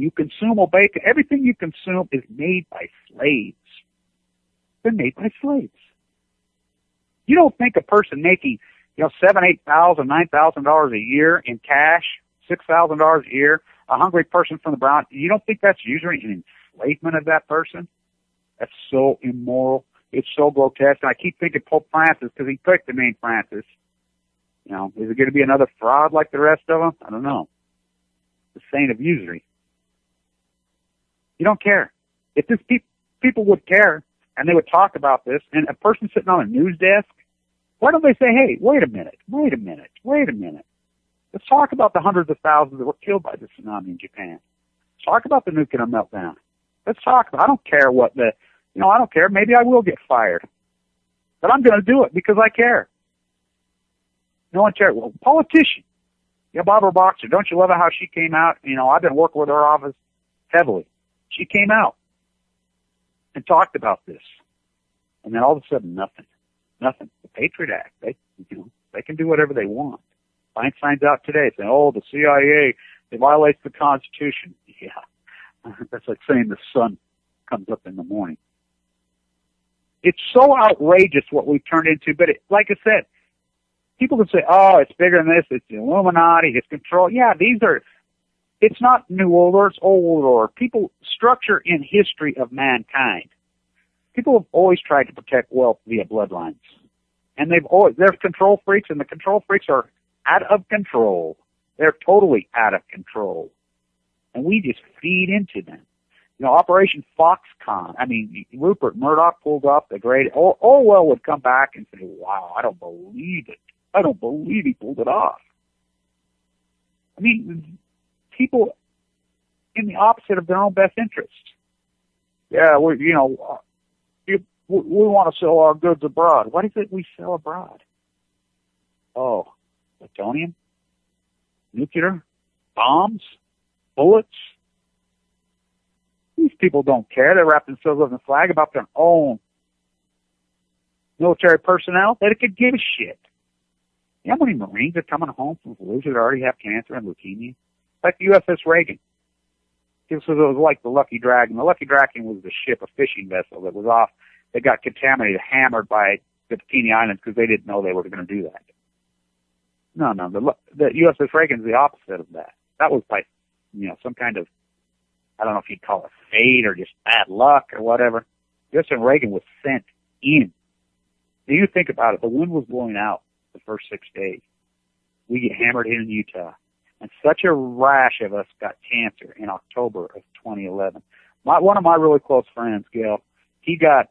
you consume, obey, everything you consume is made by slaves. They're made by slaves. You don't think a person making, $7,000, $8,000, $9,000 a year in cash, $6,000 a year, a hungry person from the brown, you don't think that's usury and enslavement of that person? That's so immoral. It's so grotesque. And I keep thinking Pope Francis, because he picked the name Francis. Is it going to be another fraud like the rest of them? I don't know. The saint of usury. You don't care. If this people would care, and they would talk about this, and a person sitting on a news desk, why don't they say, hey, wait a minute. Let's talk about the hundreds of thousands that were killed by the tsunami in Japan. Let's talk about the nuclear meltdown. Let's talk about, I don't care what I don't care. Maybe I will get fired. But I'm going to do it because I care. No one cares. Well, politician. Yeah, Barbara Boxer, don't you love it how she came out? You know, I've been working with her office heavily. She came out and talked about this. And then all of a sudden, nothing. The Patriot Act, they can do whatever they want. Feinstein's out today saying, oh, the CIA, it violates the Constitution. Yeah. That's like saying the sun comes up in the morning. It's so outrageous what we've turned into, but like I said, people can say, oh, it's bigger than this, it's the Illuminati, it's control. Yeah, it's not New Order, it's Old Order. People, structure in history of mankind. People have always tried to protect wealth via bloodlines. And they're control freaks, and the control freaks are out of control. They're totally out of control. And we just feed into them. You know, Operation Foxconn. I mean, Rupert Murdoch pulled off the great. Orwell would come back and say, wow, I don't believe it. I don't believe he pulled it off. I mean, people in the opposite of their own best interest. Yeah, we want to sell our goods abroad. What is it we sell abroad? Oh, plutonium? Nuclear? Bombs? Bullets? These people don't care. They wrap themselves up in a flag about their own military personnel. They could give a shit. You know how many Marines are coming home from Fallujah that already have cancer and leukemia? Like the USS Reagan. It was like the Lucky Dragon. The Lucky Dragon was the ship, a fishing vessel that was off. They got contaminated, hammered by the Bikini Islands because they didn't know they were going to do that. No. The USS Reagan is the opposite of that. That was by, some kind of, I don't know if you'd call it fate or just bad luck or whatever. USS Reagan was sent in. Now you think about it. The wind was blowing out the first 6 days. We get hammered in Utah. And such a rash of us got cancer in October of 2011. One of my really close friends, Gail, he got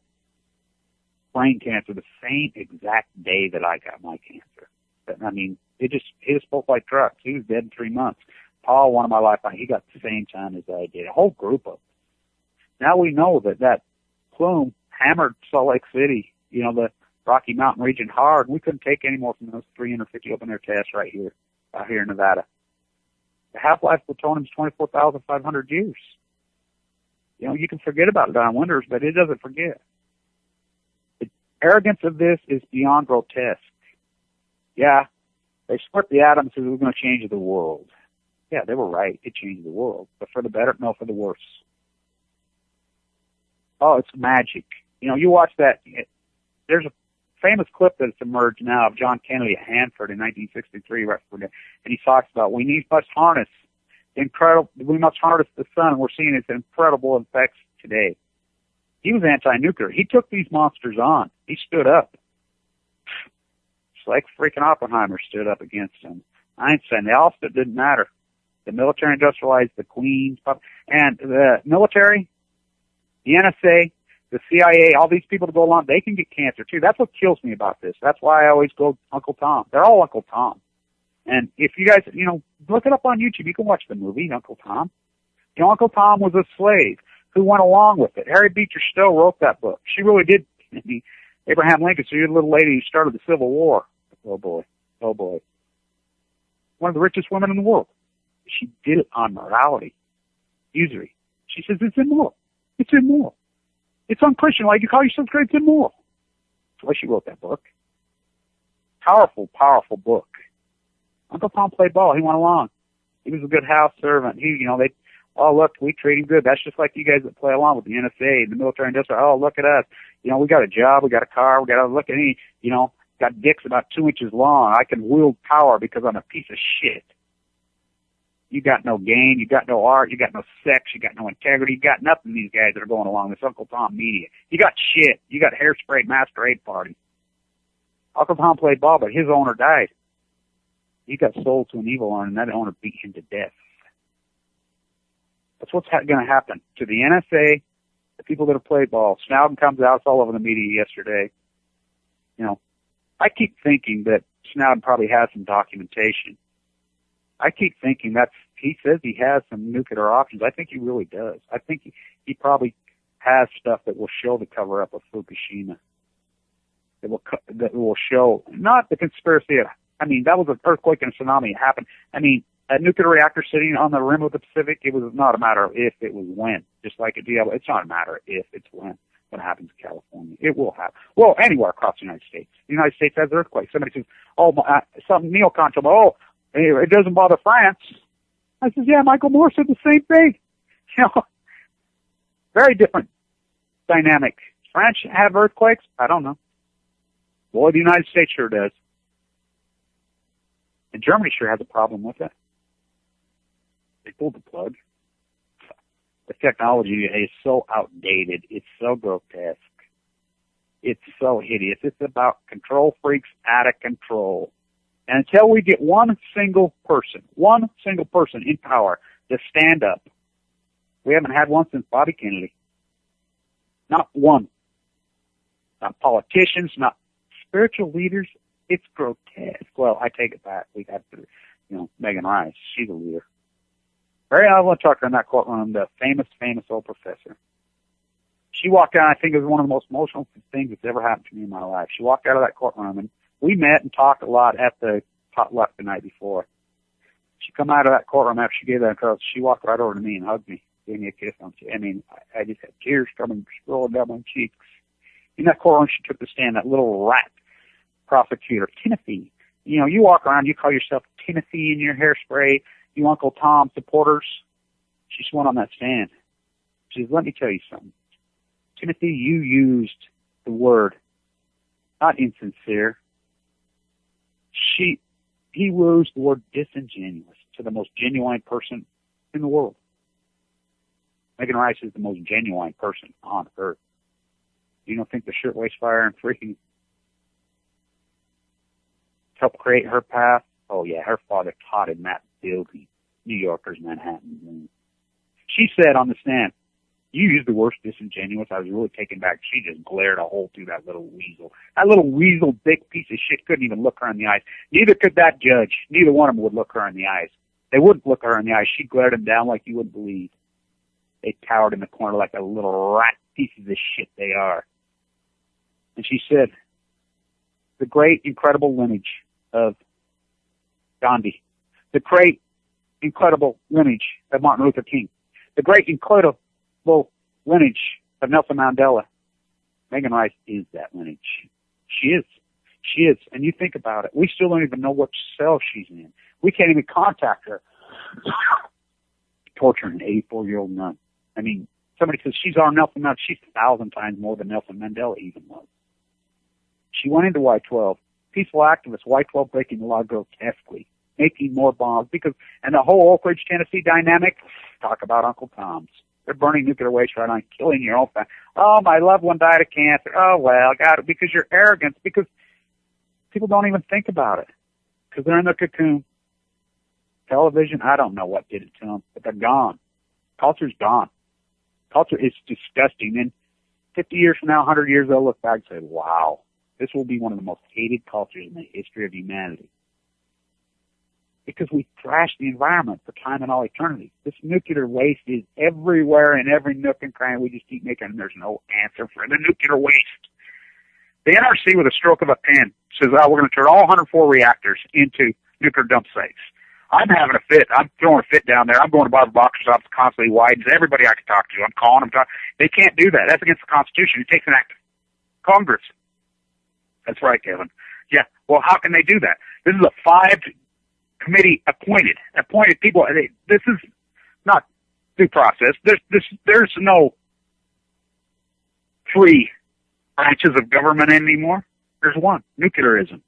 brain cancer the same exact day that I got my cancer. I mean, it just hit us both like trucks. He was dead in 3 months. Paul, one of my life, he got the same time as I did. A whole group of them. Now we know that plume hammered Salt Lake City, the Rocky Mountain region hard. We couldn't take any more from those 350 open-air tests out here in Nevada. The half-life of plutonium is 24,500 years. You can forget about Don Winters, but it doesn't forget. The arrogance of this is beyond grotesque. Yeah, they split the atoms because it was going to change the world. Yeah, they were right. It changed the world. But for the better? No, for the worse. Oh, it's magic. You watch that. There's a famous clip that's emerged now of John Kennedy at Hanford in 1963, and he talks about we must harness the sun, and we're seeing its incredible effects today. He was anti-nuclear. He took these monsters on. He stood up. It's like freaking Oppenheimer stood up against him. Einstein, they all stood. Didn't matter. The military industrialized, the Queens, and the military, the NSA, the CIA, all these people to go along, they can get cancer too. That's what kills me about this. That's why I always go Uncle Tom. They're all Uncle Tom. And if you guys, look it up on YouTube. You can watch the movie, Uncle Tom. Uncle Tom was a slave who went along with it. Harry Beecher Stowe wrote that book. She really did. Abraham Lincoln, so you're the little lady who started the Civil War. Oh boy. One of the richest women in the world. She did it on morality. Usury. She says it's immoral. It's immoral. It's unchristian. Like you call yourself great, it's immoral. That's why she wrote that book. Powerful, powerful book. Uncle Tom played ball. He went along. He was a good house servant. Look, we treat him good. That's just like you guys that play along with the NSA, the military industrial. Oh, look at us. We got a job. We got a car. We got to look at me. Got dicks about 2 inches long. I can wield power because I'm a piece of shit. You got no game, you got no art, you got no sex, you got no integrity, you got nothing, these guys that are going along this Uncle Tom media. You got shit. You got hairspray masquerade party. Uncle Tom played ball, but his owner died. He got sold to an evil owner, and that owner beat him to death. That's what's going to happen to the NSA, the people that have played ball. Snowden comes out, it's all over the media yesterday. I keep thinking that Snowden probably has some documentation. I keep thinking he says he has some nuclear options. I think he really does. I think he probably has stuff that will show the cover-up of Fukushima. That will show, not the conspiracy of I mean, that was an earthquake and a tsunami. It happened. I mean, a nuclear reactor sitting on the rim of the Pacific, it was not a matter of if, it was when. Just like a Diablo, it's not a matter of if, it's when. What happens in California. It will happen. Well, anywhere across the United States. The United States has earthquakes. Somebody says, some neocon told me, it doesn't bother France. I says, yeah, Michael Moore said the same thing. You know, very different dynamic. French have earthquakes? I don't know. Boy, the United States sure does. And Germany sure has a problem with it. They pulled the plug. The technology is so outdated. It's so grotesque. It's so hideous. It's about control freaks out of control. And until we get one single person in power to stand up, we haven't had one since Bobby Kennedy. Not one. Not politicians, not spiritual leaders. It's grotesque. Well, I take it back. We got, Megan Rice. She's a leader. I want to talk to her in that courtroom, the famous old professor. She walked out, I think it was one of the most emotional things that's ever happened to me in my life. She walked out of that courtroom, and we met and talked a lot at the potluck the night before. She come out of that courtroom after she gave that interview. She walked right over to me and hugged me, gave me a kiss on the cheek. I mean, I just had tears coming, rolling down my cheeks. In that courtroom, she took the stand, that little rat prosecutor, Timothy. You know, you walk around, you call yourself Timothy in your hairspray, you Uncle Tom supporters. She just went on that stand. She says, let me tell you something. Timothy, you used the word, not insincere. He used the word disingenuous to the most genuine person in the world. Megan Rice is the most genuine person on earth. You don't think the shirtwaist fire and freaking helped create her path? Oh yeah, her father taught in that building, New Yorkers, Manhattan. She said on the stand, you used the word disingenuous. I was really taken back. She just glared a hole through that little weasel. That little weasel, big piece of shit, couldn't even look her in the eyes. Neither could that judge. Neither one of them would look her in the eyes. They wouldn't look her in the eyes. She glared them down like you wouldn't believe. They cowered in the corner like a little rat pieces of shit they are. And she said, the great, incredible lineage of Gandhi, the great, incredible lineage of Martin Luther King, the great, incredible lineage of Nelson Mandela. Megan Rice is that lineage. She is. She is. And you think about it. We still don't even know what cell she's in. We can't even contact her. Torturing an 84-year-old nun. I mean, somebody says she's our Nelson Mandela. She's 1,000 times more than Nelson Mandela even was. She went into Y12. Peaceful activist, Y12 breaking the law grotesquely, making more bombs and the whole Oak Ridge, Tennessee dynamic, talk about Uncle Tom's. They're burning nuclear waste right on, killing your own family. Oh, my loved one died of cancer. Oh, well, got it, because you're arrogant, because people don't even think about it, because they're in their cocoon. Television, I don't know what did it to them, but they're gone. Culture's gone. Culture is disgusting, and 50 years from now, 100 years, they'll look back and say, wow, this will be one of the most hated cultures in the history of humanity. Because we trashed the environment for time and all eternity. This nuclear waste is everywhere in every nook and cranny. We just keep making, and there's no answer for the nuclear waste. The NRC, with a stroke of a pen, says, oh, we're going to turn all 104 reactors into nuclear dump sites. I'm having a fit. I'm throwing a fit down there. I'm going to Barbara Boxer's office constantly, widens everybody I can talk to. I'm calling them. They can't do that. That's against the Constitution. It takes an act of Congress. That's right, Kevin. Yeah. Well, how can they do that? This is a 5-committee appointed people. This is not due process. There's no 3 branches of government anymore. There's one, nuclearism.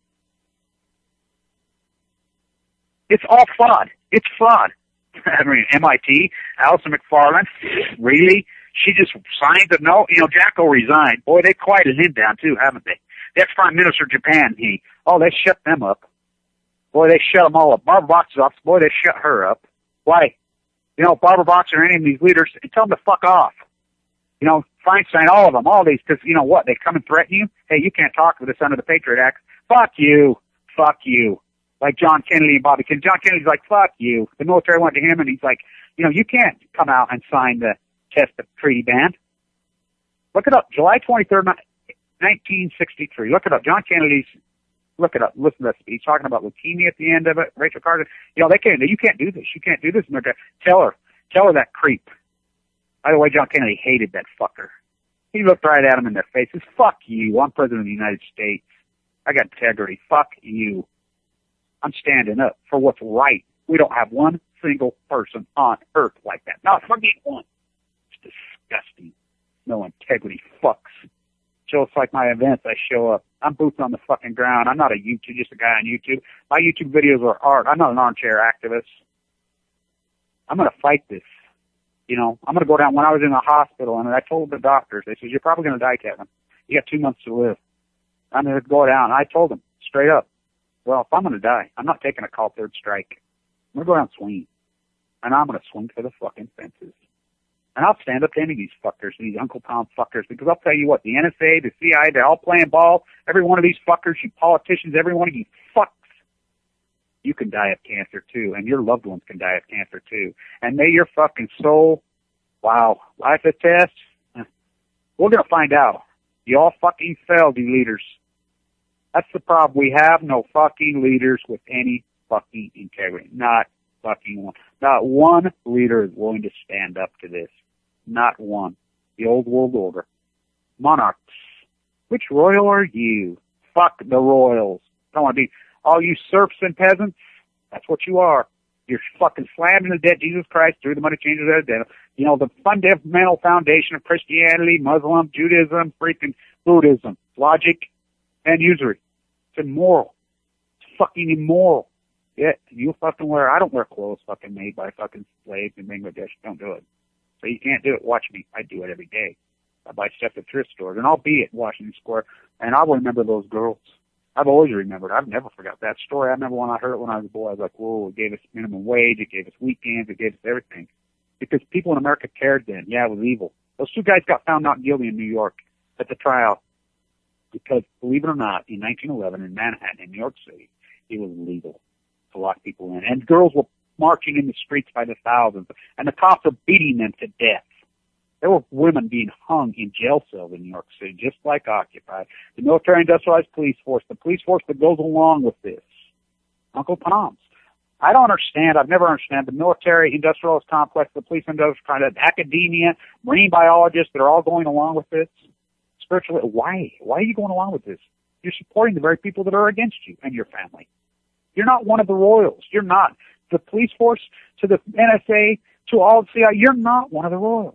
It's all fraud. It's fraud. I mean, MIT, Alison McFarland, really? She just signed the note. You know, Jacko resigned. Boy, they quieted him down too, haven't they? That's Prime Minister of Japan. They shut them up. Boy, they shut them all up. Barbara Boxer's office, boy, they shut her up. Why? You know, Barbara Boxer or any of these leaders, tell them to fuck off. You know, Feinstein, all of them, all these, because you know what? They come and threaten you. Hey, you can't talk with us under the Patriot Act. Fuck you. Fuck you. Like John Kennedy and Bobby Kennedy. John Kennedy's like, fuck you. The military went to him and he's like, you know, you can't come out and sign the test of treaty ban. Look it up. July 23rd, 1963. Look it up. John Kennedy's Look it up. Listen to that speech talking about leukemia at the end of it. Rachel Carter. You know, you can't do this. You can't do this. Tell her that creep. By the way, John Kennedy hated that fucker. He looked right at him in their faces. Fuck you. I'm president of the United States. I got integrity. Fuck you. I'm standing up for what's right. We don't have one single person on earth like that. Not fucking one. It's disgusting. No integrity. Fucks. Just like my events, I show up. I'm boots on the fucking ground. I'm not just a guy on YouTube. My YouTube videos are art. I'm not an armchair activist. I'm going to fight this. You know, I'm going to go down. When I was in the hospital, and I told the doctors, they said, you're probably going to die, Kevin. You got 2 months to live. I'm going to go down. And I told them straight up, well, if I'm going to die, I'm not taking a call third strike. I'm going to go down swinging. And I'm going to swing for the fucking fences. And I'll stand up to any of these fuckers, these Uncle Tom fuckers, because I'll tell you what, the NSA, the CIA, they're all playing ball. Every one of these fuckers, you politicians, every one of you fucks, you can die of cancer too, and your loved ones can die of cancer too. And may your fucking soul, wow, life a test? We're going to find out. You all fucking failed, you leaders. That's the problem. We have no fucking leaders with any fucking integrity. Not fucking one. Not one leader is willing to stand up to this. Not one. The old world order. Monarchs. Which royal are you? Fuck the royals. Don't want to be all you serfs and peasants. That's what you are. You're fucking slamming the dead Jesus Christ through the money changers that are dead. You know, the fundamental foundation of Christianity, Muslim, Judaism, freaking Buddhism, logic, and usury. It's immoral. It's fucking immoral. Yeah, you fucking I don't wear clothes fucking made by fucking slaves in Bangladesh. Don't do it. So you can't do it. Watch me. I do it every day. I buy stuff at thrift stores, and I'll be at Washington Square, and I'll remember those girls. I've always remembered. I've never forgot that story. I remember when I heard it when I was a boy. I was like, whoa, it gave us minimum wage. It gave us weekends. It gave us everything. Because people in America cared then. Yeah, it was evil. Those 2 guys got found not guilty in New York at the trial. Because, believe it or not, in 1911 in Manhattan, in New York City, it was legal to lock people in. And girls were marching in the streets by the thousands. And the cops were beating them to death. There were women being hung in jail cells in New York City, just like Occupy. The military industrialized police force, the police force that goes along with this. Uncle Tom's. I don't understand. I've never understood the military industrialist complex, the police industrial complex, academia, marine biologists that are all going along with this. Spiritually, why? Why are you going along with this? You're supporting the very people that are against you and your family. You're not one of the royals. You're not. The police force, to the NSA, to all the CIA, you're not one of the royals.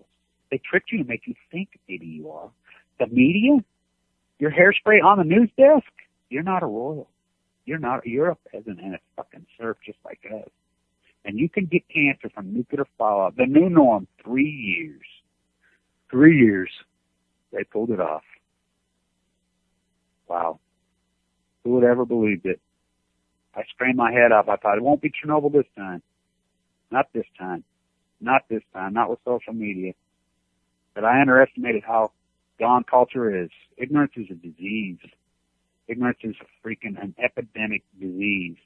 They tricked you to make you think maybe you are. The media, your hairspray on the news desk, you're not a royal. You're a peasant and a fucking serf just like us. And you can get cancer from nuclear fallout. The new norm, 3 years. 3 years. They pulled it off. Wow. Who would ever believed it? I strained my head up. I thought it won't be Chernobyl this time. Not this time. Not this time. Not with social media. But I underestimated how gone culture is. Ignorance is a disease. Ignorance is an epidemic disease.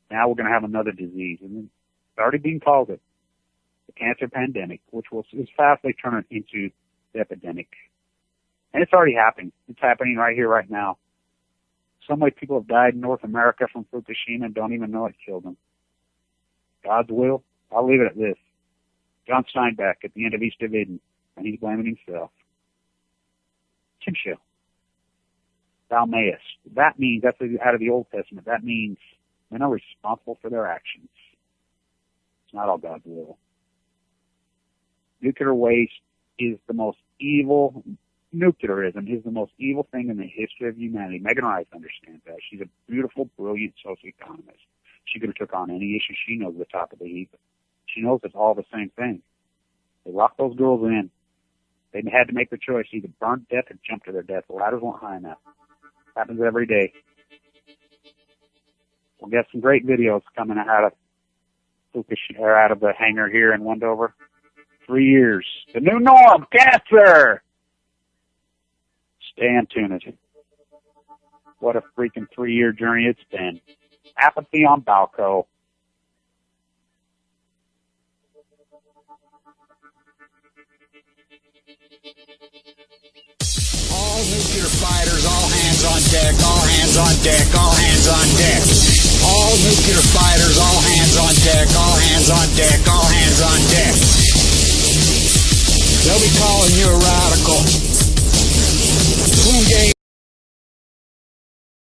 Now we're going to have another disease. And it's already being called it. The cancer pandemic, which is fastly turning into the epidemic. And it's already happening. It's happening right here, right now. So many people have died in North America from Fukushima and don't even know it killed them. God's will? I'll leave it at this. John Steinbeck at the end of East of Eden, and he's blaming himself. Timshel. Thou mayest. That means, that's out of the Old Testament, that means men are responsible for their actions. It's not all God's will. Nuclear waste is the most evil, nuclearism is the most evil thing in the history of humanity. Megan Rice understands that. She's a beautiful, brilliant socioeconomist. She could have took on any issue. She knows the top of the heap. She knows it's all the same thing. They locked those girls in. They had to make the choice, either burn to death or jump to their death. The ladders weren't high enough. Happens every day. We'll get some great videos coming out of Fukushima, or out of the hangar here in Wendover. 3 years. The new norm, cancer! Stay tuned. What a freaking 3-year journey it's been. Apathy on Balco. All nuclear fighters, all hands hands on deck, all hands on deck, all hands on deck. All nuclear fighters, all hands on deck, all hands on deck, all hands on deck. They'll be calling you a radical. Boom game.